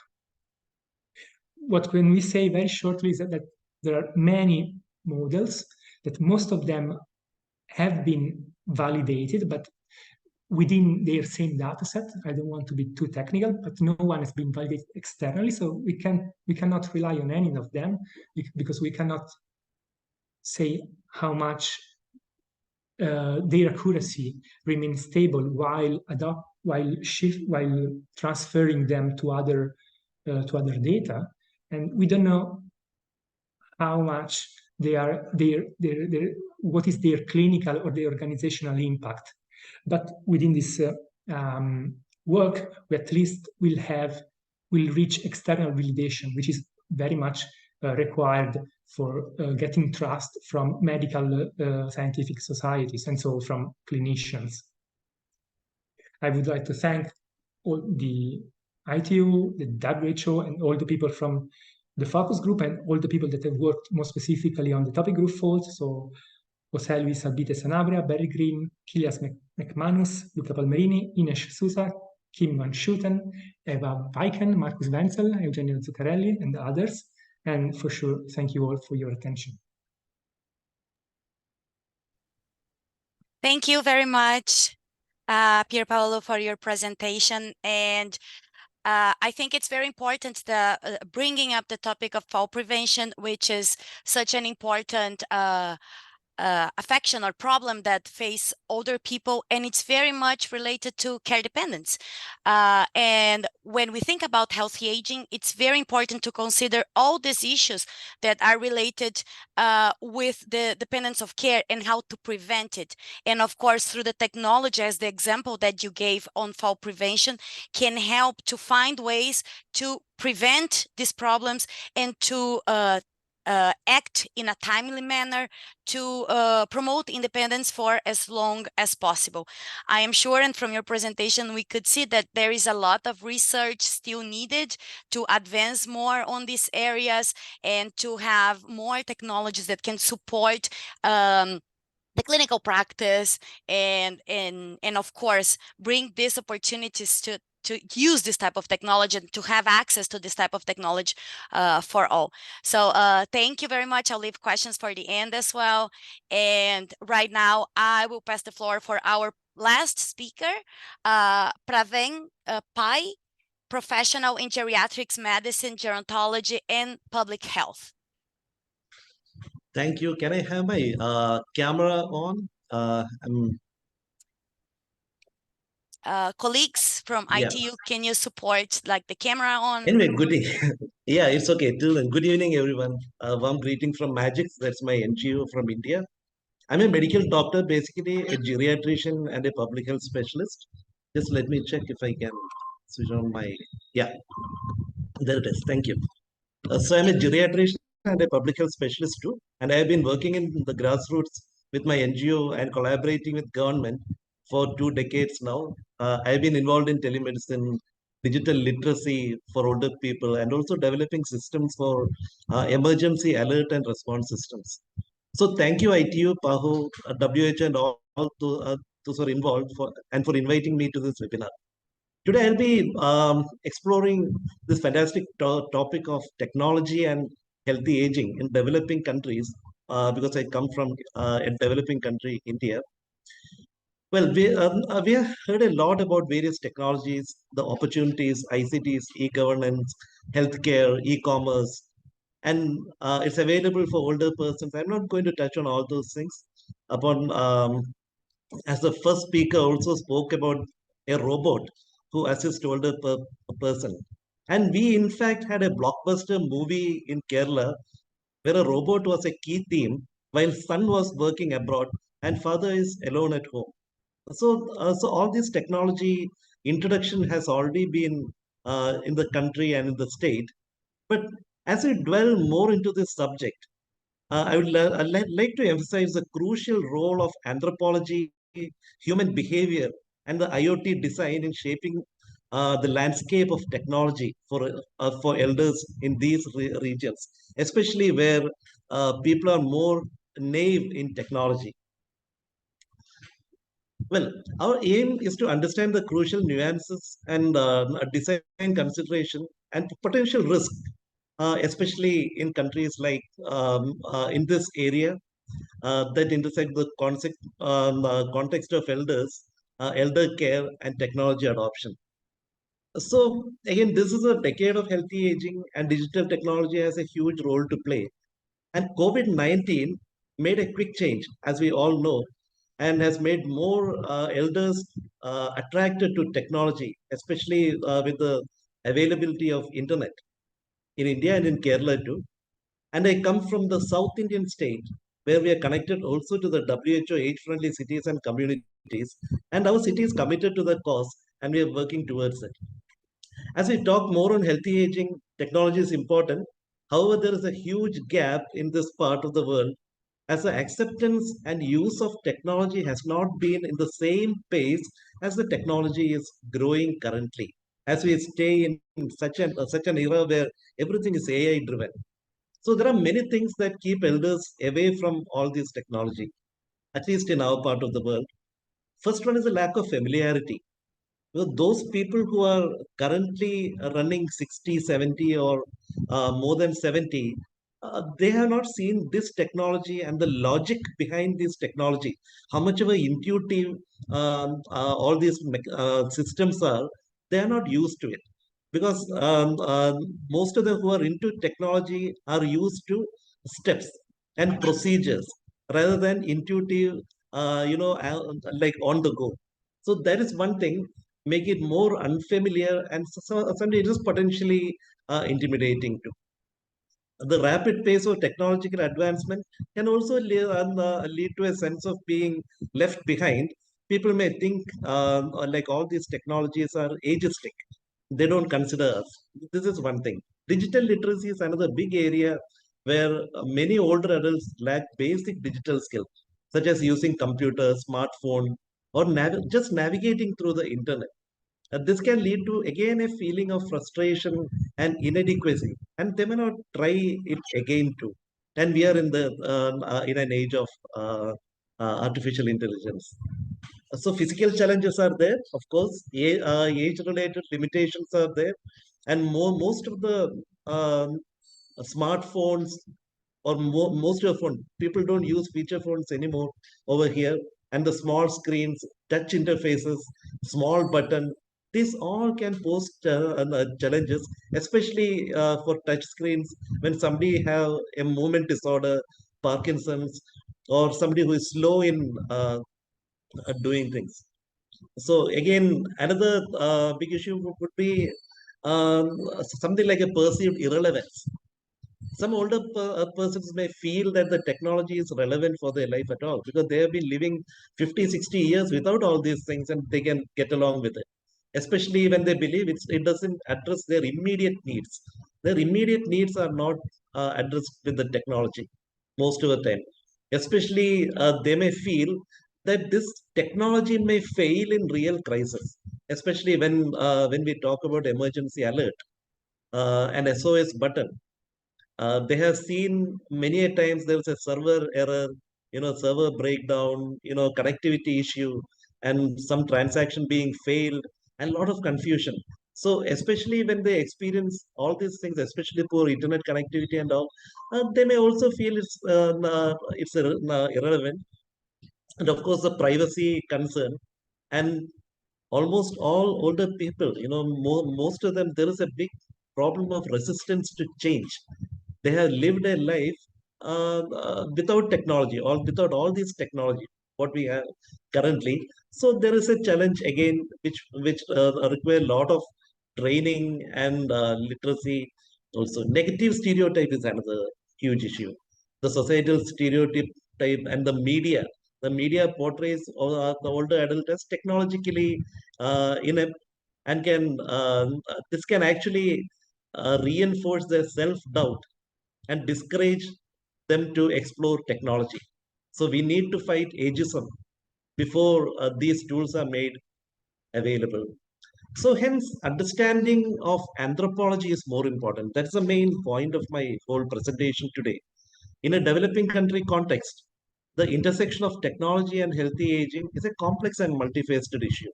What can we say very shortly is that there are many models, that most of them have been validated, but within their same data set. I don't want to be too technical, but no one has been validated externally, so we cannot rely on any of them, because we cannot say how much their accuracy remains stable while transferring them to other data, and we don't know how much what is their clinical or their organizational impact. But within this work, we at least will reach external validation, which is very much required for getting trust from medical scientific societies, and so from clinicians. I would like to thank all the ITU, the WHO, and all the people from the focus group, and all the people that have worked more specifically on the topic group faults. So José Luis Albite Sanabria, Barry Green, Kilias McManus, Luca Palmerini, Ines Sousa, Kim Van Schuten, Eva Weiken, Marcus Wenzel, Eugenio Zuccarelli, and others. And for sure, thank you all for your attention. Thank you very much, Pier Paolo, for your presentation. And I think it's very important bringing up the topic of fall prevention, which is such an important affection or problem that face older people, and it's very much related to care dependence. And when we think about healthy aging, it's very important to consider all these issues that are related with the dependence of care and how to prevent it. And of course, through the technology, as the example that you gave on fall prevention, can help to find ways to prevent these problems and to act in a timely manner to promote independence for as long as possible. I am sure, and from your presentation, we could see that there is a lot of research still needed to advance more on these areas and to have more technologies that can support the clinical practice and of course bring these opportunities to use this type of technology and to have access to this type of technology for all. So thank you very much. I'll leave questions for the end as well. And right now I will pass the floor for our last speaker, Praveen Pai, professional in geriatrics medicine, gerontology, and public health. Thank you. Can I have my camera on? Colleagues from ITU, can you support like the camera on? Anyway, good. Yeah, it's okay. Good evening, everyone. Warm greeting from Magix. That's my NGO from India. I'm a medical doctor, basically a geriatrician and a public health specialist. Just let me check if I can switch on my, yeah, there it is. Thank you. So I'm a geriatrician and a public health specialist too. And I've been working in the grassroots with my NGO and collaborating with government for 2 decades now. I've been involved in telemedicine, digital literacy for older people, and also developing systems for emergency alert and response systems. So thank you, ITU, PAHO, WHO, and all those who are involved for inviting me to this webinar. Today, I'll be exploring this fantastic topic of technology and healthy aging in developing countries, because I come from a developing country, India. Well, we have heard a lot about various technologies, the opportunities, ICTs, e-governance, healthcare, e-commerce, and it's available for older persons. I'm not going to touch on all those things. As the first speaker also spoke about a robot who assists older person. And we, in fact, had a blockbuster movie in Kerala where a robot was a key theme while son was working abroad and father is alone at home. So all this technology introduction has already been in the country and in the state. But as we dwell more into this subject, I would like to emphasize the crucial role of anthropology, human behavior, and the IoT design in shaping the landscape of technology for elders in these regions, especially where people are more naive in technology. Well, our aim is to understand the crucial nuances and design consideration and potential risk, especially in countries like in this area that intersect the context of elders, elder care, and technology adoption. So again, this is a decade of healthy aging, and digital technology has a huge role to play. And COVID-19 made a quick change, as we all know, and has made more elders attracted to technology, especially with the availability of internet in India and in Kerala too. And I come from the South Indian state, where we are connected also to the WHO age-friendly cities and communities. And our city is committed to the cause, and we are working towards it. As we talk more on healthy aging, technology is important. However, there is a huge gap in this part of the world, as the acceptance and use of technology has not been in the same pace as the technology is growing currently. As we stay in such an era where everything is AI driven. So there are many things that keep elders away from all this technology, at least in our part of the world. First one is a lack of familiarity. Those people who are currently running 60, 70 or more than 70, they have not seen this technology and the logic behind this technology. How much of a intuitive all these systems are, they are not used to it. Because most of them who are into technology are used to steps and procedures rather than intuitive, like on the go. So that is one thing, make it more unfamiliar, and sometimes it is potentially intimidating too. The rapid pace of technological advancement can also lead to a sense of being left behind. People may think like all these technologies are ageistic. They don't consider us. This is one thing. Digital literacy is another big area where many older adults lack basic digital skills, such as using computers, smartphone, or just navigating through the internet. This can lead to again a feeling of frustration and inadequacy, and they may not try it again too. And we are in an age of artificial intelligence. So physical challenges are there, of course. Age-related limitations are there, and most of the smartphones or most of the phone, people don't use feature phones anymore over here. And the small screens, touch interfaces, small button, these all can pose challenges, especially for touch screens when somebody have a movement disorder, Parkinson's, or somebody who is slow in doing things. So again, another big issue would be something like a perceived irrelevance. Some older persons may feel that the technology is relevant for their life at all because they have been living 50, 60 years without all these things and they can get along with it. Especially when they believe it doesn't address their immediate needs. Their immediate needs are not addressed with the technology most of the time. Especially they may feel that this technology may fail in real crisis, especially when we talk about emergency alert and SOS button. They have seen many a times there's a server error, server breakdown, connectivity issue, and some transaction being failed, and a lot of confusion. So especially when they experience all these things, especially poor internet connectivity and all, they may also feel it's irrelevant. And of course, the privacy concern. And almost all older people, most of them, there is a big problem of resistance to change. They have lived a life without technology, or without all these technology, what we have currently. So there is a challenge again, which require a lot of training and literacy. Also, negative stereotype is another huge issue. The societal stereotype and the media portrays the older adult as technologically inept, and this can actually reinforce their self-doubt and discourage them to explore technology. So we need to fight ageism before these tools are made available. So hence, understanding of anthropology is more important. That's the main point of my whole presentation today. In a developing country context, the intersection of technology and healthy aging is a complex and multifaceted issue.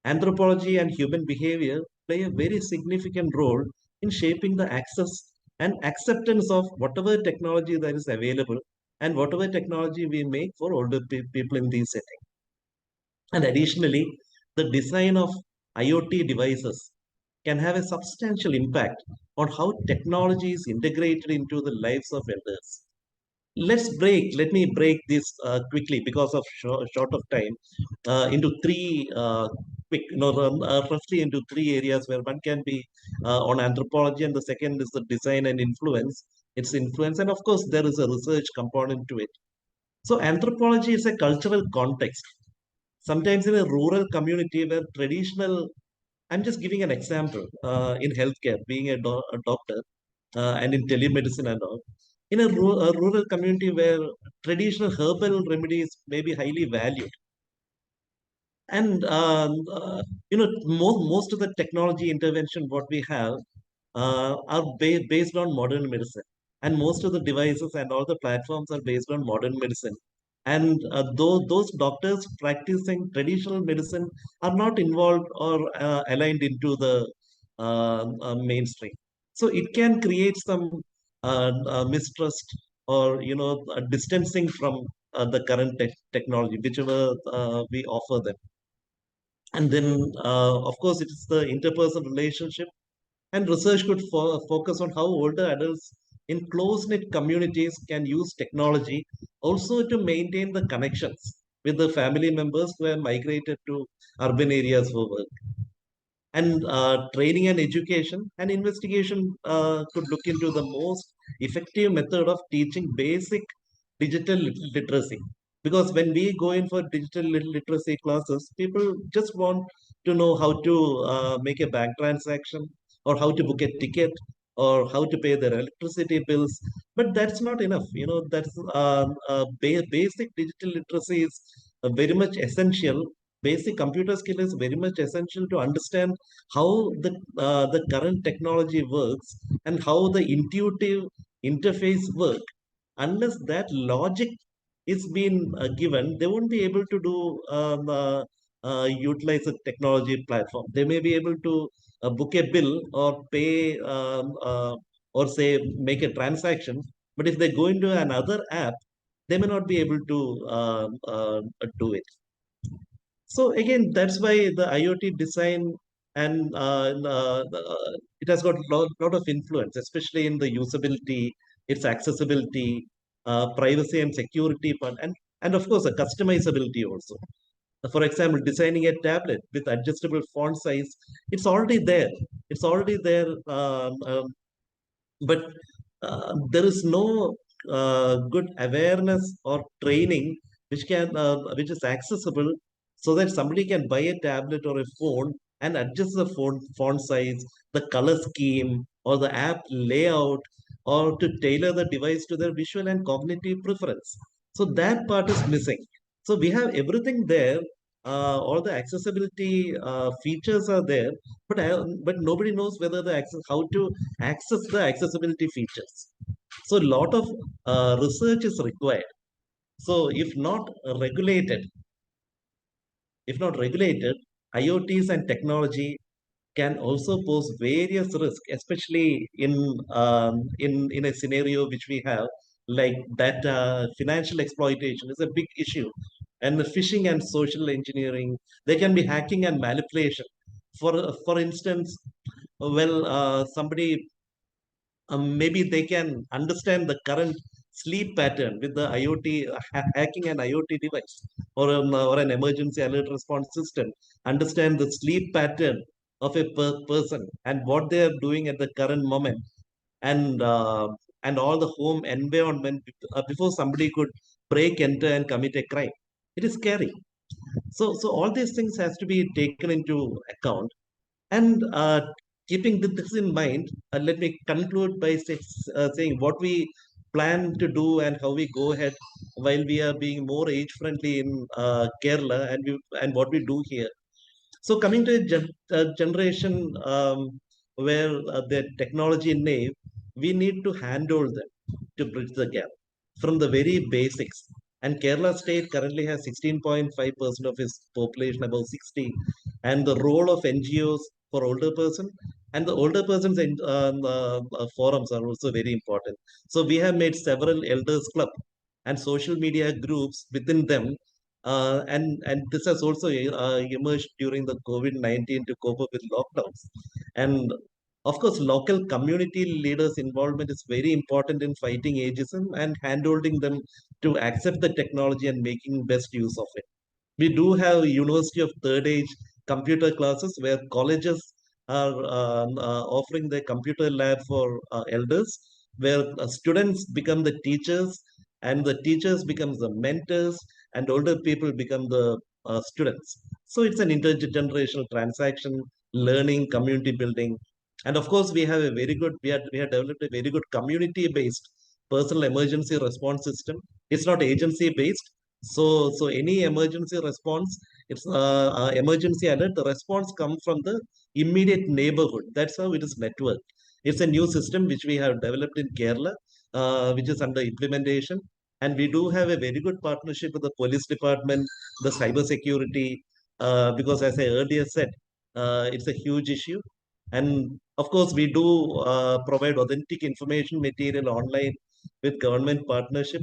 Anthropology and human behavior play a very significant role in shaping the access and acceptance of whatever technology that is available and whatever technology we make for older people in these settings. And additionally, the design of IoT devices can have a substantial impact on how technology is integrated into the lives of elders. Let me break this quickly because of short of time into three quick, roughly into three areas where one can be on anthropology, and the second is the design and its influence, and of course there is a research component to it. So anthropology is a cultural context. Sometimes in a rural community where traditional, I'm just giving an example in healthcare, being a doctor and in telemedicine and all. In a rural community where traditional herbal remedies may be highly valued, and most of the technology intervention what we have are based on modern medicine, and most of the devices and all the platforms are based on modern medicine. And those doctors practicing traditional medicine are not involved or aligned into the mainstream. So it can create some mistrust or distancing from the current technology, whichever we offer them. And then, of course, it is the interpersonal relationship. And research could focus on how older adults in close-knit communities can use technology also to maintain the connections with the family members who have migrated to urban areas for work. And training and education and investigation could look into the most effective method of teaching basic digital literacy. Because when we go in for digital literacy classes, people just want to know how to make a bank transaction or how to book a ticket or how to pay their electricity bills. But that's not enough. That's basic digital literacy is very much essential. Basic computer skill is very much essential to understand how the current technology works and how the intuitive interface work. Unless that logic is being given, they won't be able to do utilize a technology platform. They may be able to book a bill or pay or say make a transaction, but if they go into another app, they may not be able to do it. So again, that's why the IoT design and it has got a lot of influence, especially in the usability, its accessibility, privacy and security part, and of course, the customizability also. For example, designing a tablet with adjustable font size, it's already there. It's already there, but there is no good awareness or training which is accessible so that somebody can buy a tablet or a phone and adjust the font size, the color scheme, or the app layout, or to tailor the device to their visual and cognitive preference. So that part is missing. So we have everything there. All the accessibility features are there, but nobody knows whether how to access the accessibility features. So a lot of research is required. So if not regulated, IoTs and technology can also pose various risks, especially in a scenario which we have, like that financial exploitation is a big issue, and the phishing and social engineering. There can be hacking and manipulation. For instance, well, somebody maybe they can understand the current sleep pattern with the IoT hacking an IoT device or an emergency alert response system. Understand the sleep pattern of a person and what they are doing at the current moment, and all the home environment before somebody could break, enter, and commit a crime. It is scary. So all these things has to be taken into account. And keeping this in mind, let me conclude by saying what we plan to do and how we go ahead while we are being more age-friendly in Kerala, and what we do here. So coming to a generation where the technology naive, we need to handle them to bridge the gap from the very basics. And Kerala state currently has 16.5% of its population above 60, and the role of NGOs for older person and the older persons in forums are also very important. So we have made several elders club and social media groups within them, and this has also emerged during the COVID-19 to cope up with lockdowns. And of course, local community leaders' involvement is very important in fighting ageism and handholding them to accept the technology and making best use of it. We do have University of Third Age computer classes where colleges are offering the computer lab for elders, where students become the teachers and the teachers become the mentors and older people become the students. So it's an intergenerational transaction, learning, community building. And of course, we have developed a very good community-based personal emergency response system. It's not agency-based. So any emergency response, it's emergency alert, the response comes from the immediate neighborhood. That's how it is networked. It's a new system which we have developed in Kerala, which is under implementation. And we do have a very good partnership with the police department, the cyber security, because as I earlier said, it's a huge issue. And of course, we do provide authentic information material online with government partnership.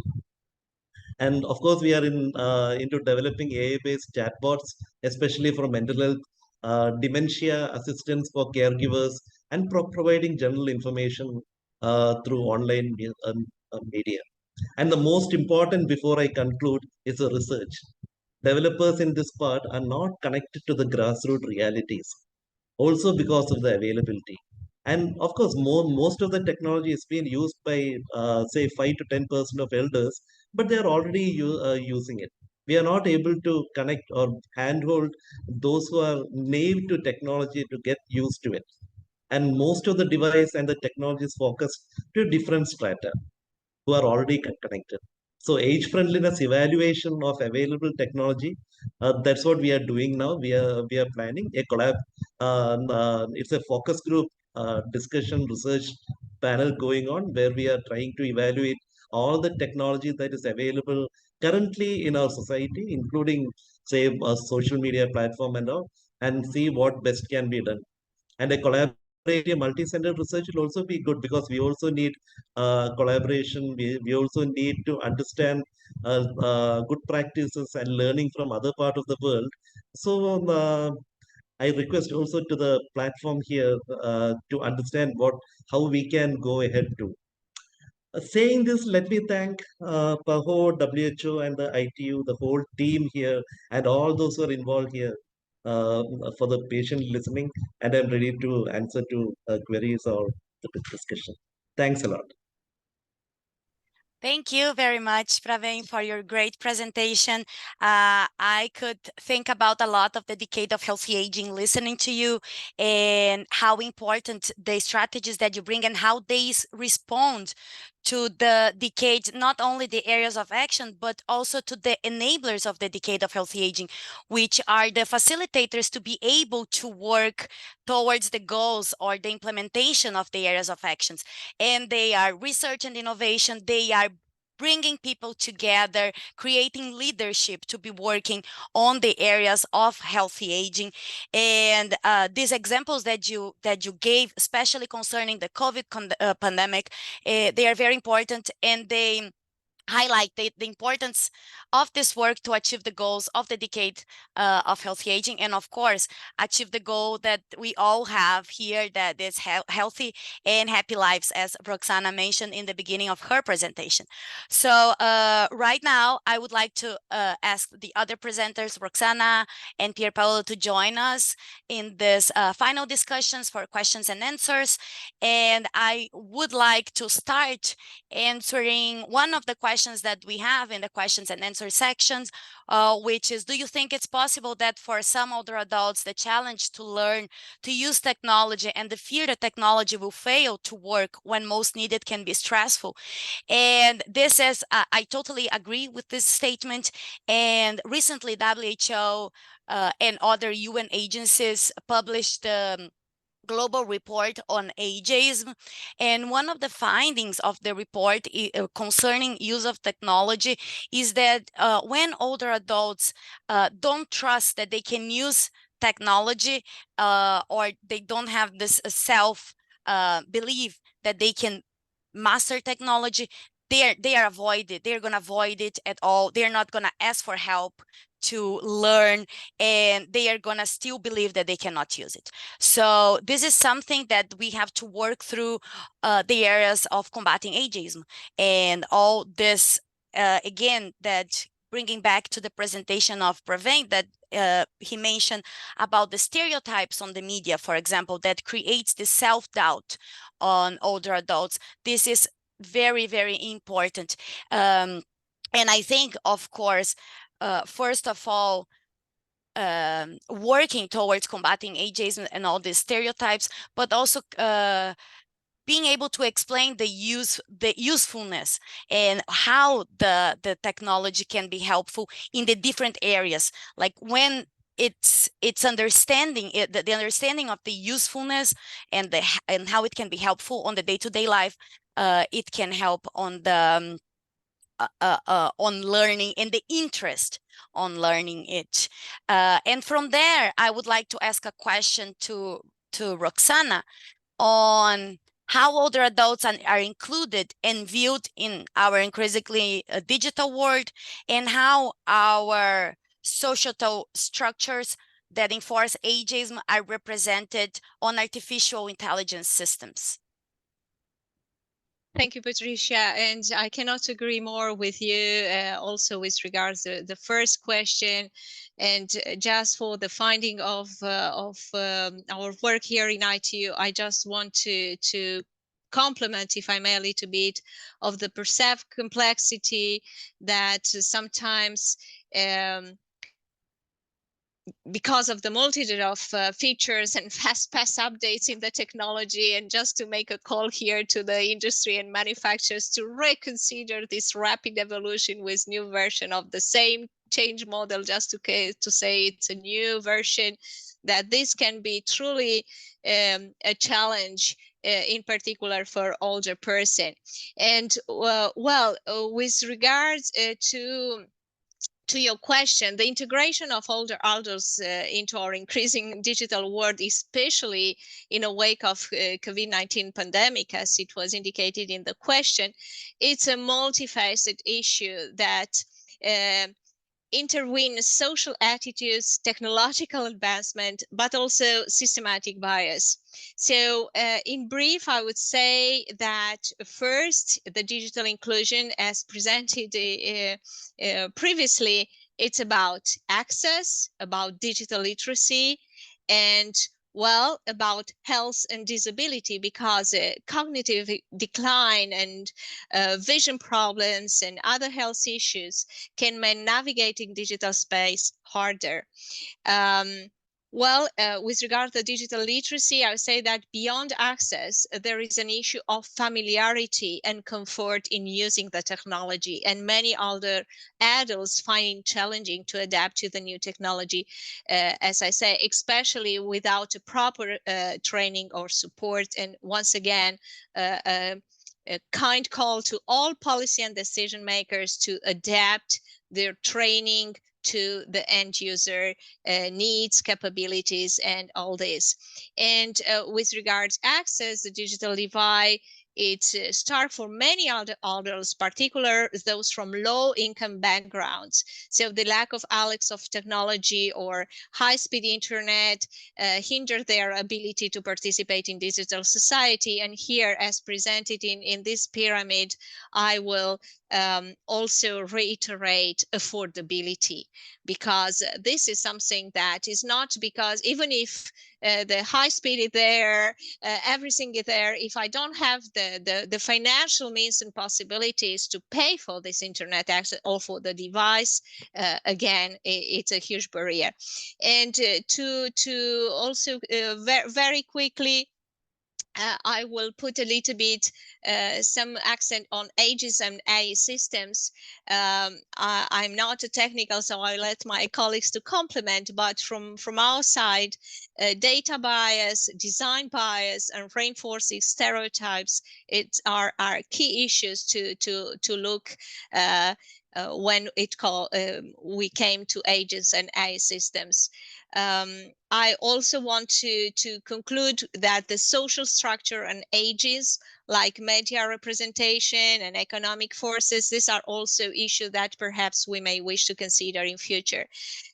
And of course, we are into developing AI-based chatbots, especially for mental health, dementia assistance for caregivers, and providing general information through online media. And the most important before I conclude is the research. Developers in this part are not connected to the grassroots realities, also because of the availability. And of course, most of the technology is being used by, say, 5 to 10% of elders, but they are already using it. We are not able to connect or handhold those who are new to technology to get used to it. And most of the device and the technology is focused to different strata who are already connected. So age friendliness evaluation of available technology, that's what we are doing now. We are planning a collab. It's a focus group discussion research panel going on where we are trying to evaluate all the technology that is available currently in our society, including say a social media platform and all, and see what best can be done. And a collaborative multi-center research will also be good because we also need collaboration. We also need to understand good practices and learning from other part of the world. So I request also to the platform here to understand how we can go ahead to. Saying this, let me thank PAHO, WHO, and the ITU, the whole team here, and all those who are involved here for the patient listening. And I'm ready to answer to queries or the discussion. Thanks a lot. Thank you very much, Praveen, for your great presentation. I could think about a lot of the decade of healthy aging listening to you and how important the strategies that you bring and how they respond to the decade, not only the areas of action, but also to the enablers of the decade of healthy aging, which are the facilitators to be able to work towards the goals or the implementation of the areas of actions. And they are research and innovation. They are bringing people together, creating leadership to be working on the areas of healthy aging. And these examples that you gave, especially concerning the COVID pandemic, they are very important, and they highlight the importance of this work to achieve the goals of the decade of healthy aging, and of course achieve the goal that we all have here, that is healthy and happy lives, as Roxana mentioned in the beginning of her presentation. So right now I would like to ask the other presenters, Roxana and Pier Paolo, to join us in this final discussions for questions and answers. And I would like to start answering one of the questions that we have in the questions and answer sections, which is, do you think it's possible that for some older adults, the challenge to learn to use technology and the fear that technology will fail to work when most needed can be stressful? And this is, I totally agree with this statement. And recently, WHO and other UN agencies published global report on ageism, and one of the findings of the report concerning use of technology is that when older adults don't trust that they can use technology, or they don't have this self belief that they can master technology, they're going to avoid it at all. They're not going to ask for help to learn, and they are going to still believe that they cannot use it. So this is something that we have to work through the areas of combating ageism and all this, again, that bringing back to the presentation of Praveen, that he mentioned about the stereotypes on the media, for example, that creates this self-doubt on older adults. This is very, very important. And I think, of course, first of all, working towards combating ageism and all these stereotypes, but also being able to explain the usefulness and how the technology can be helpful in the different areas. Like when it's understanding it, the understanding of the usefulness and how it can be helpful on the day-to-day life. It can help on the on learning and the interest on learning it. And from there, I would like to ask a question to Roxana on how older adults are included and viewed in our increasingly digital world, and how our social structures that enforce ageism are represented on artificial intelligence systems. Thank you, Patricia. And I cannot agree more with you also with regards to the first question. And just for the finding of our work here in ITU, I just want to complement, if I may, a little bit of the perceived complexity that sometimes because of the multitude of features and fast updates in the technology, and just to make a call here to the industry and manufacturers to reconsider this rapid evolution with new version of the same change model, just to say it's a new version, that this can be truly a challenge in particular for older person. And with regards to your question, the integration of older adults into our increasing digital world, especially in a wake of COVID-19 pandemic, as it was indicated in the question, it's a multifaceted issue that intervene social attitudes, technological advancement, but also systematic bias. So in brief, I would say that first, the digital inclusion as presented previously, it's about access, about digital literacy, and well, about health and disability, because cognitive decline and vision problems and other health issues can make navigating digital space harder. With regard to digital literacy, I would say that beyond access, there is an issue of familiarity and comfort in using the technology, and many older adults find it challenging to adapt to the new technology, as I say, especially without a proper training or support. And once again, a kind call to all policy and decision makers to adapt their training to the end user needs, capabilities, and all this. And with regards access, the digital divide, it's stark for many adults, particularly those from low-income backgrounds. So the lack of access of technology or high-speed internet hinder their ability to participate in digital society. And here, as presented in this pyramid, I will also reiterate affordability, because this is something that is not, because even if the high speed is there, everything is there, if I don't have the financial means and possibilities to pay for this internet access or for the device, again, it's a huge barrier. And to also very quickly, I will put a little bit some accent on ages and AI systems. I'm not a technical, so I let my colleagues to complement, but from our side, data bias, design bias, and reinforcing stereotypes, are key issues to look when we came to ages and AI systems. I also want to conclude that the social structure and ages, like media representation and economic forces, these are also issues that perhaps we may wish to consider in future.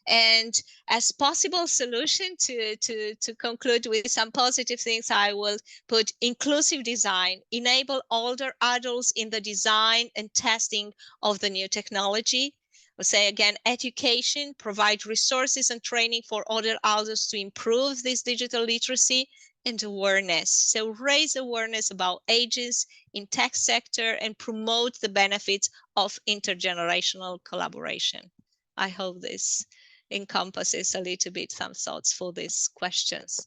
And as possible solution to conclude with some positive things, I will put inclusive design, enable older adults in the design and testing of the new technology. We'll say again, education, provide resources and training for other adults to improve this digital literacy, and awareness. So raise awareness about ages in tech sector and promote the benefits of intergenerational collaboration. I hope this encompasses a little bit some thoughts for these questions.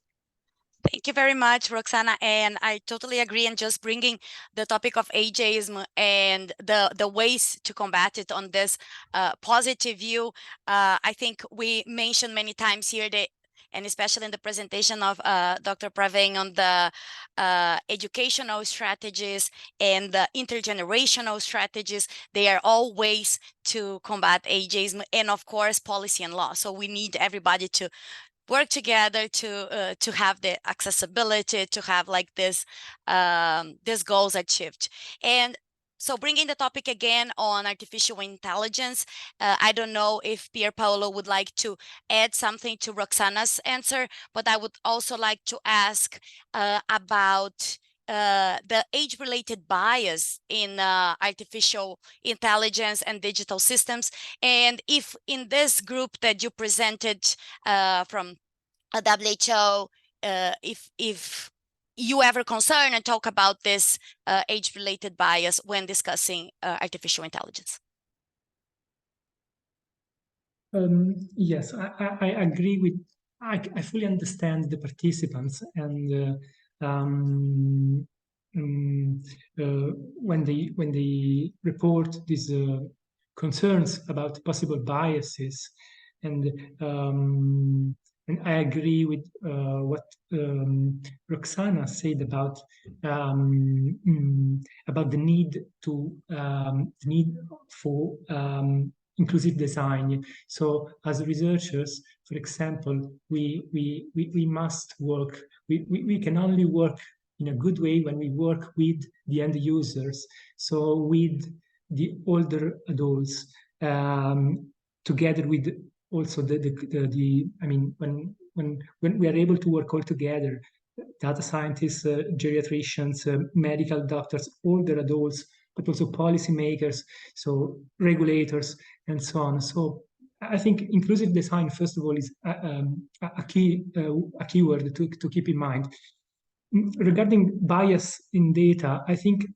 Thank you very much, Roxana, and I totally agree. And just bringing the topic of ageism and the ways to combat it on this positive view, I think we mentioned many times here that, and especially in the presentation of Dr. Praveen on the educational strategies and the intergenerational strategies, they are all ways to combat ageism, and of course, policy and law. So we need everybody to work together to have the accessibility, to have like this these goals achieved. And so bringing the topic again on artificial intelligence, I don't know if Pier Paolo would like to add something to Roxana's answer, but I would also like to ask about the age-related bias in artificial intelligence and digital systems. And if in this group that you presented from WHO, if you ever concern and talk about this age-related bias when discussing artificial intelligence. Yes, I agree with, I fully understand the participants, and when they report these concerns about possible biases, and I agree with what Roxana said about the need for inclusive design. So as researchers, for example, we must work, we can only work in a good way when we work with the end users, so with the older adults, together with also I mean, when we are able to work all together, data scientists, geriatricians, medical doctors, older adults, but also policymakers, so regulators, and so on. So I think inclusive design, first of all, is a keyword to keep in mind. Regarding bias in data, I think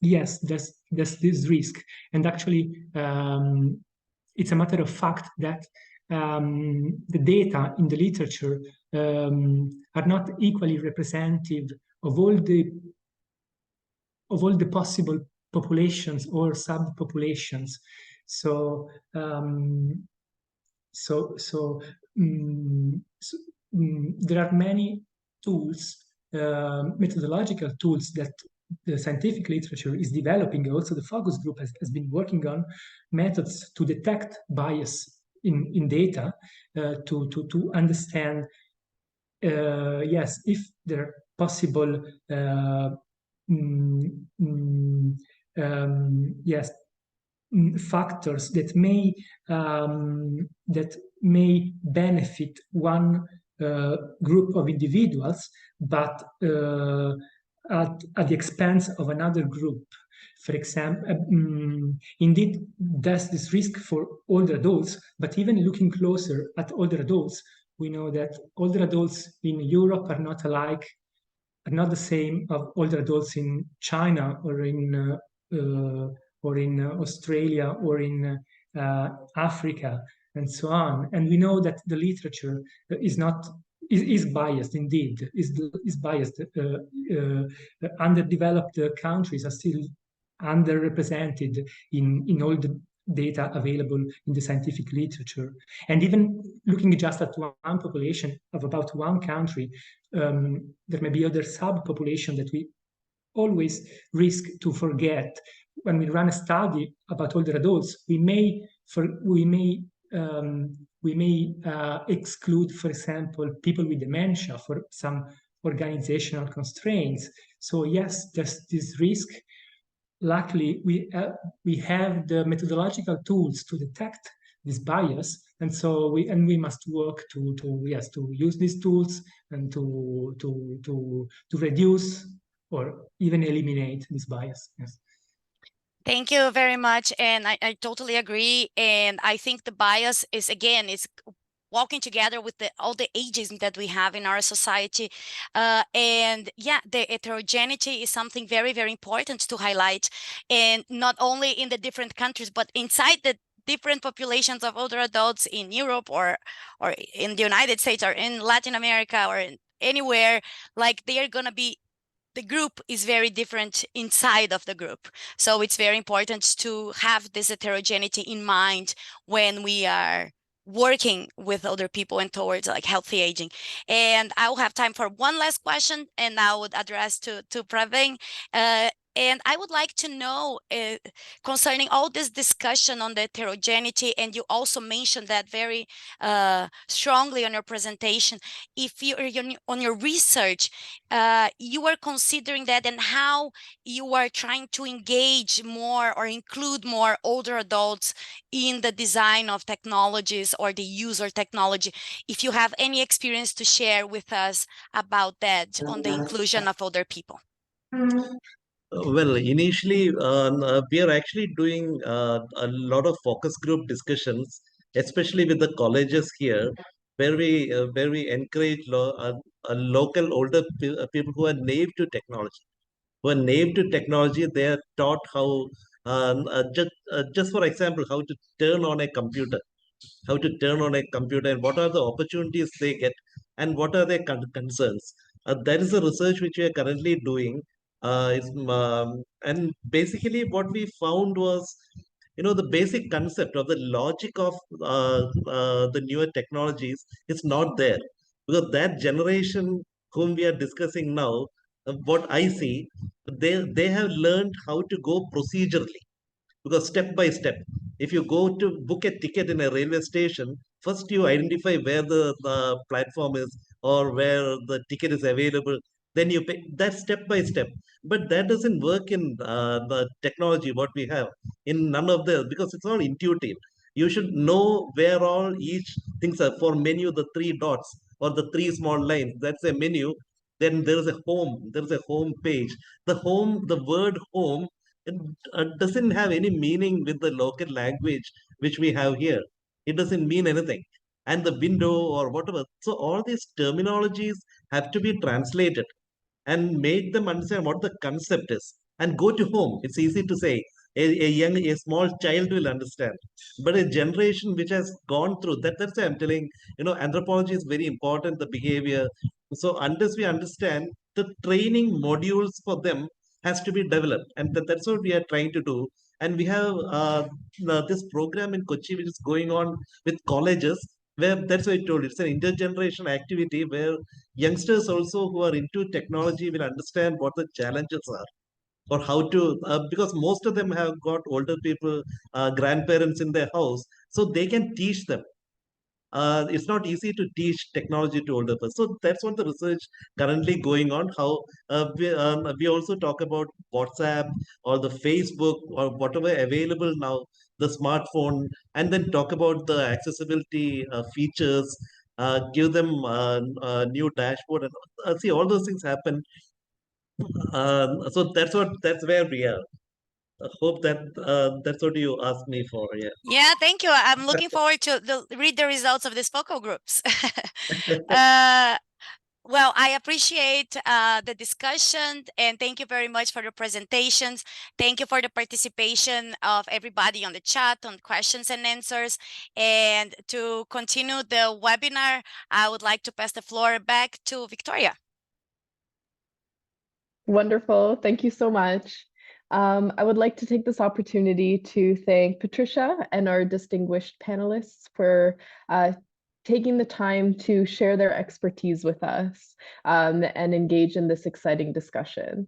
yes, there's this risk, and actually it's a matter of fact that the data in the literature are not equally representative of all the possible populations or subpopulations. So there are many tools, methodological tools that the scientific literature is developing. Also, the focus group has been working on methods to detect bias in data, to understand, yes, if there are possible yes, factors that may benefit one group of individuals, but at the expense of another group. For example, indeed, there's this risk for older adults, but even looking closer at older adults, we know that older adults in Europe are not alike, are not the same of older adults in China or in Australia or in Africa, and so on. And we know that the literature is biased indeed, is biased. Underdeveloped countries are still underrepresented in all the data available in the scientific literature. And even looking just at one population of about one country, there may be other subpopulation that we always risk to forget. When we run a study about older adults, we may exclude, for example, people with dementia for some organizational constraints. So yes, there's this risk. Luckily, we have the methodological tools to detect this bias, and so we must work to use these tools and to reduce or even eliminate this bias. Yes. Thank you very much, and I totally agree. And I think the bias is, again, it's walking together with all the ageism that we have in our society. And yeah, the heterogeneity is something very, very important to highlight, and not only in the different countries, but inside the different populations of older adults in Europe or in the United States or in Latin America or anywhere. Like, they are going to be, the group is very different inside of the group. So it's very important to have this heterogeneity in mind when we are working with other people and towards like healthy aging. And I will have time for one last question, and I would address to Praveen. And I would like to know, concerning all this discussion on the heterogeneity, and you also mentioned that very strongly on your presentation, if you're on your research, you are considering that, and how you are trying to engage more or include more older adults in the design of technologies or the user technology. If you have any experience to share with us about that on the inclusion of older people. Well, initially, we are actually doing a lot of focus group discussions, especially with the colleges here, where we encourage local older people who are native to technology. Who are native to technology, they are taught how, just for example, how to turn on a computer, and what are the opportunities they get, and what are their concerns. That is a research which we are currently doing. And basically, what we found was, the basic concept of the logic of the newer technologies is not there, because that generation whom we are discussing now, what I see, they have learned how to go procedurally, because step by step, if you go to book a ticket in a railway station, first you identify where the platform is, or where the ticket is available, then you pay that step by step. But that doesn't work in the technology what we have, in none of the, because it's all intuitive. You should know where all each things are. For menu, the three dots or the three small lines, that's a menu. Then there's a home page. The word home, it doesn't have any meaning with the local language which we have here. It doesn't mean anything. And the window or whatever. So all these terminologies have to be translated and make them understand what the concept is. And go to home. It's easy to say. A small child will understand. But a generation which has gone through that's why I'm telling, anthropology is very important, the behavior. So unless we understand, the training modules for them has to be developed. And that's what we are trying to do. And we have this program in Kochi, which is going on with colleges, where that's why I told you, it's an intergenerational activity where youngsters also who are into technology will understand what the challenges are, or how to, because most of them have got older people, grandparents in their house, so they can teach them. It's not easy to teach technology to older people. So that's what the research currently going on. How we also talk about WhatsApp or the Facebook or whatever available now, the smartphone, and then talk about the accessibility features, give them new dashboard, and see all those things happen. So that's where we are. I hope that that's what you asked me for. Yeah. Yeah, thank you. I'm looking forward to read the results of these focal groups. Well, I appreciate the discussion, and thank you very much for the presentations. Thank you for the participation of everybody on the chat, on questions and answers. And to continue the webinar, I would like to pass the floor back to Victoria. Wonderful. Thank you so much. I would like to take this opportunity to thank Patricia and our distinguished panelists for taking the time to share their expertise with us and engage in this exciting discussion,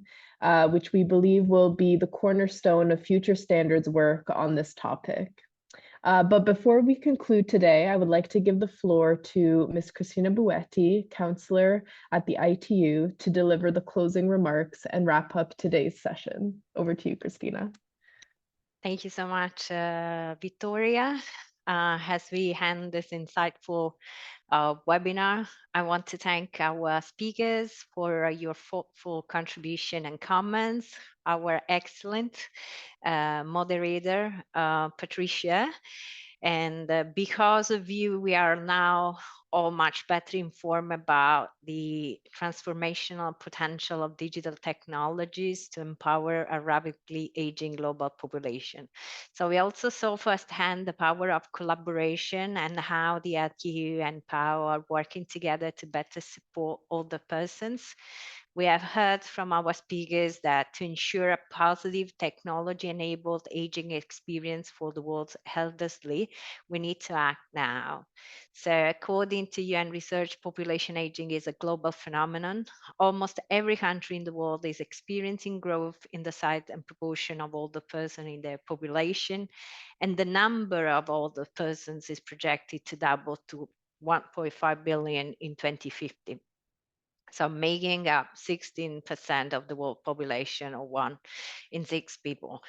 which we believe will be the cornerstone of future standards work on this topic. But before we conclude today, I would like to give the floor to Ms. Christina Buetti, counselor at the ITU, to deliver the closing remarks and wrap up today's session. Over to you, Christina. Thank you so much, Victoria. As we end this insightful webinar, I want to thank our speakers for your thoughtful contribution and comments, our excellent moderator, Patricia. And because of you, we are now all much better informed about the transformational potential of digital technologies to empower a rapidly aging global population. So we also saw firsthand the power of collaboration and how the ITU and PAO are working together to better support older persons We have heard from our speakers that to ensure a positive technology-enabled aging experience for the world's elderly, we need to act now. So according to UN research, population aging is a global phenomenon. Almost every country in the world is experiencing growth in the size and proportion of older persons in their population, and the number of older persons is projected to double to 1.5 billion in 2050. So making up 16% of the world population, or 1 in 6 people.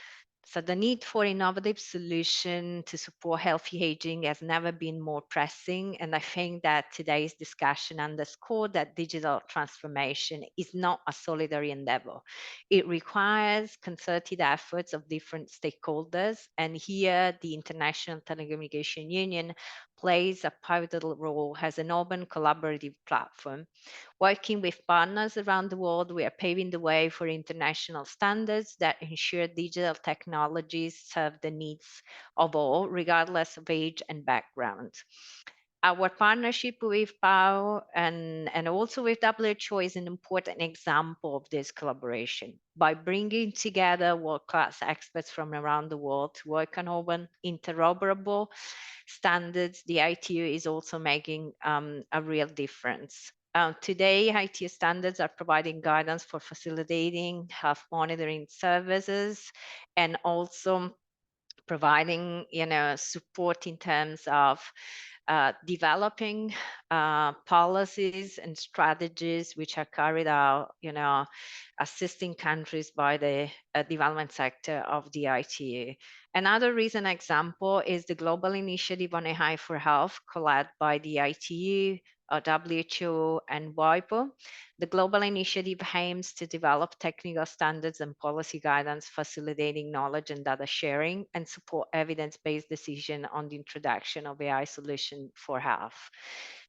So the need for innovative solution to support healthy aging has never been more pressing. And I think that today's discussion underscored that digital transformation is not a solitary endeavor. It requires concerted efforts of different stakeholders. And here the International Telecommunication Union plays a pivotal role as an open collaborative platform. Working with partners around the world, we are paving the way for international standards that ensure digital technologies serve the needs of all, regardless of age and background. Our partnership with PAO and also with WHO is an important example of this collaboration. By bringing together world-class experts from around the world to work on open, interoperable standards, the ITU is also making a real difference. Today, ITU standards are providing guidance for facilitating health monitoring services and also providing, support in terms of developing policies and strategies which are carried out, assisting countries by the development sector of the ITU. Another recent example is the Global Initiative on AI for Health, led by the ITU, WHO, and WIPO. The global initiative aims to develop technical standards and policy guidance, facilitating knowledge and data sharing, and support evidence-based decision on the introduction of AI solutions for health.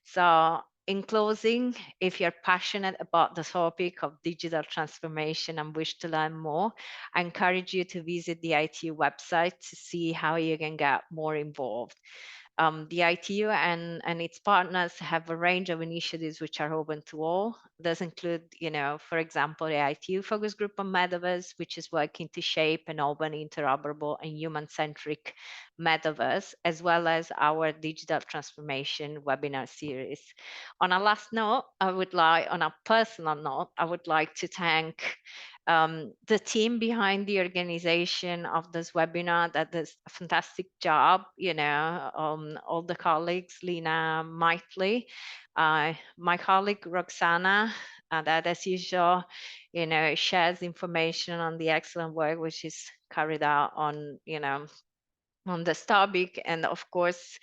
So in closing, if you're passionate about the topic of digital transformation and wish to learn more, I encourage you to visit the ITU website to see how you can get more involved. The ITU and its partners have a range of initiatives which are open to all. Those include, for example, the ITU focus group on metaverse, which is working to shape an open, interoperable, and human-centric metaverse, as well as our digital transformation webinar series. On a last note, on a personal note, I would like to thank the team behind the organization of this webinar that does a fantastic job, all the colleagues, Lena Mitely, my colleague Roxana, that as usual, shares information on the excellent work which is carried out on, on this topic, and of course,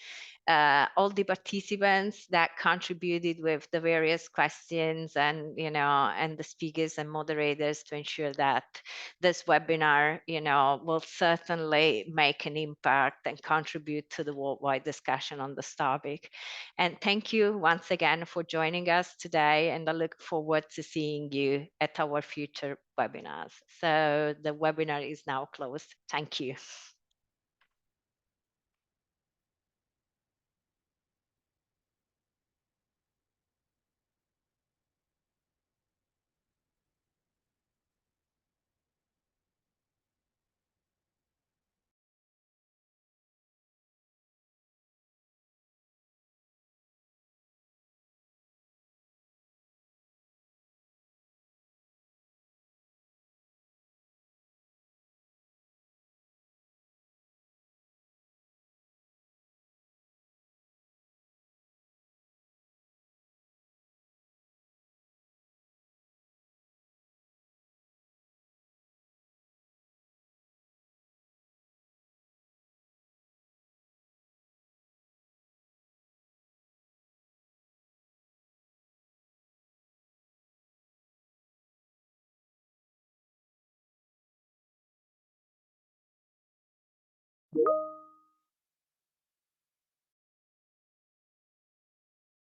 all the participants that contributed with the various questions and, and the speakers and moderators to ensure that this webinar, will certainly make an impact and contribute to the worldwide discussion on this topic. And thank you once again for joining us today, and I look forward to seeing you at our future webinars. So the webinar is now closed. Thank you.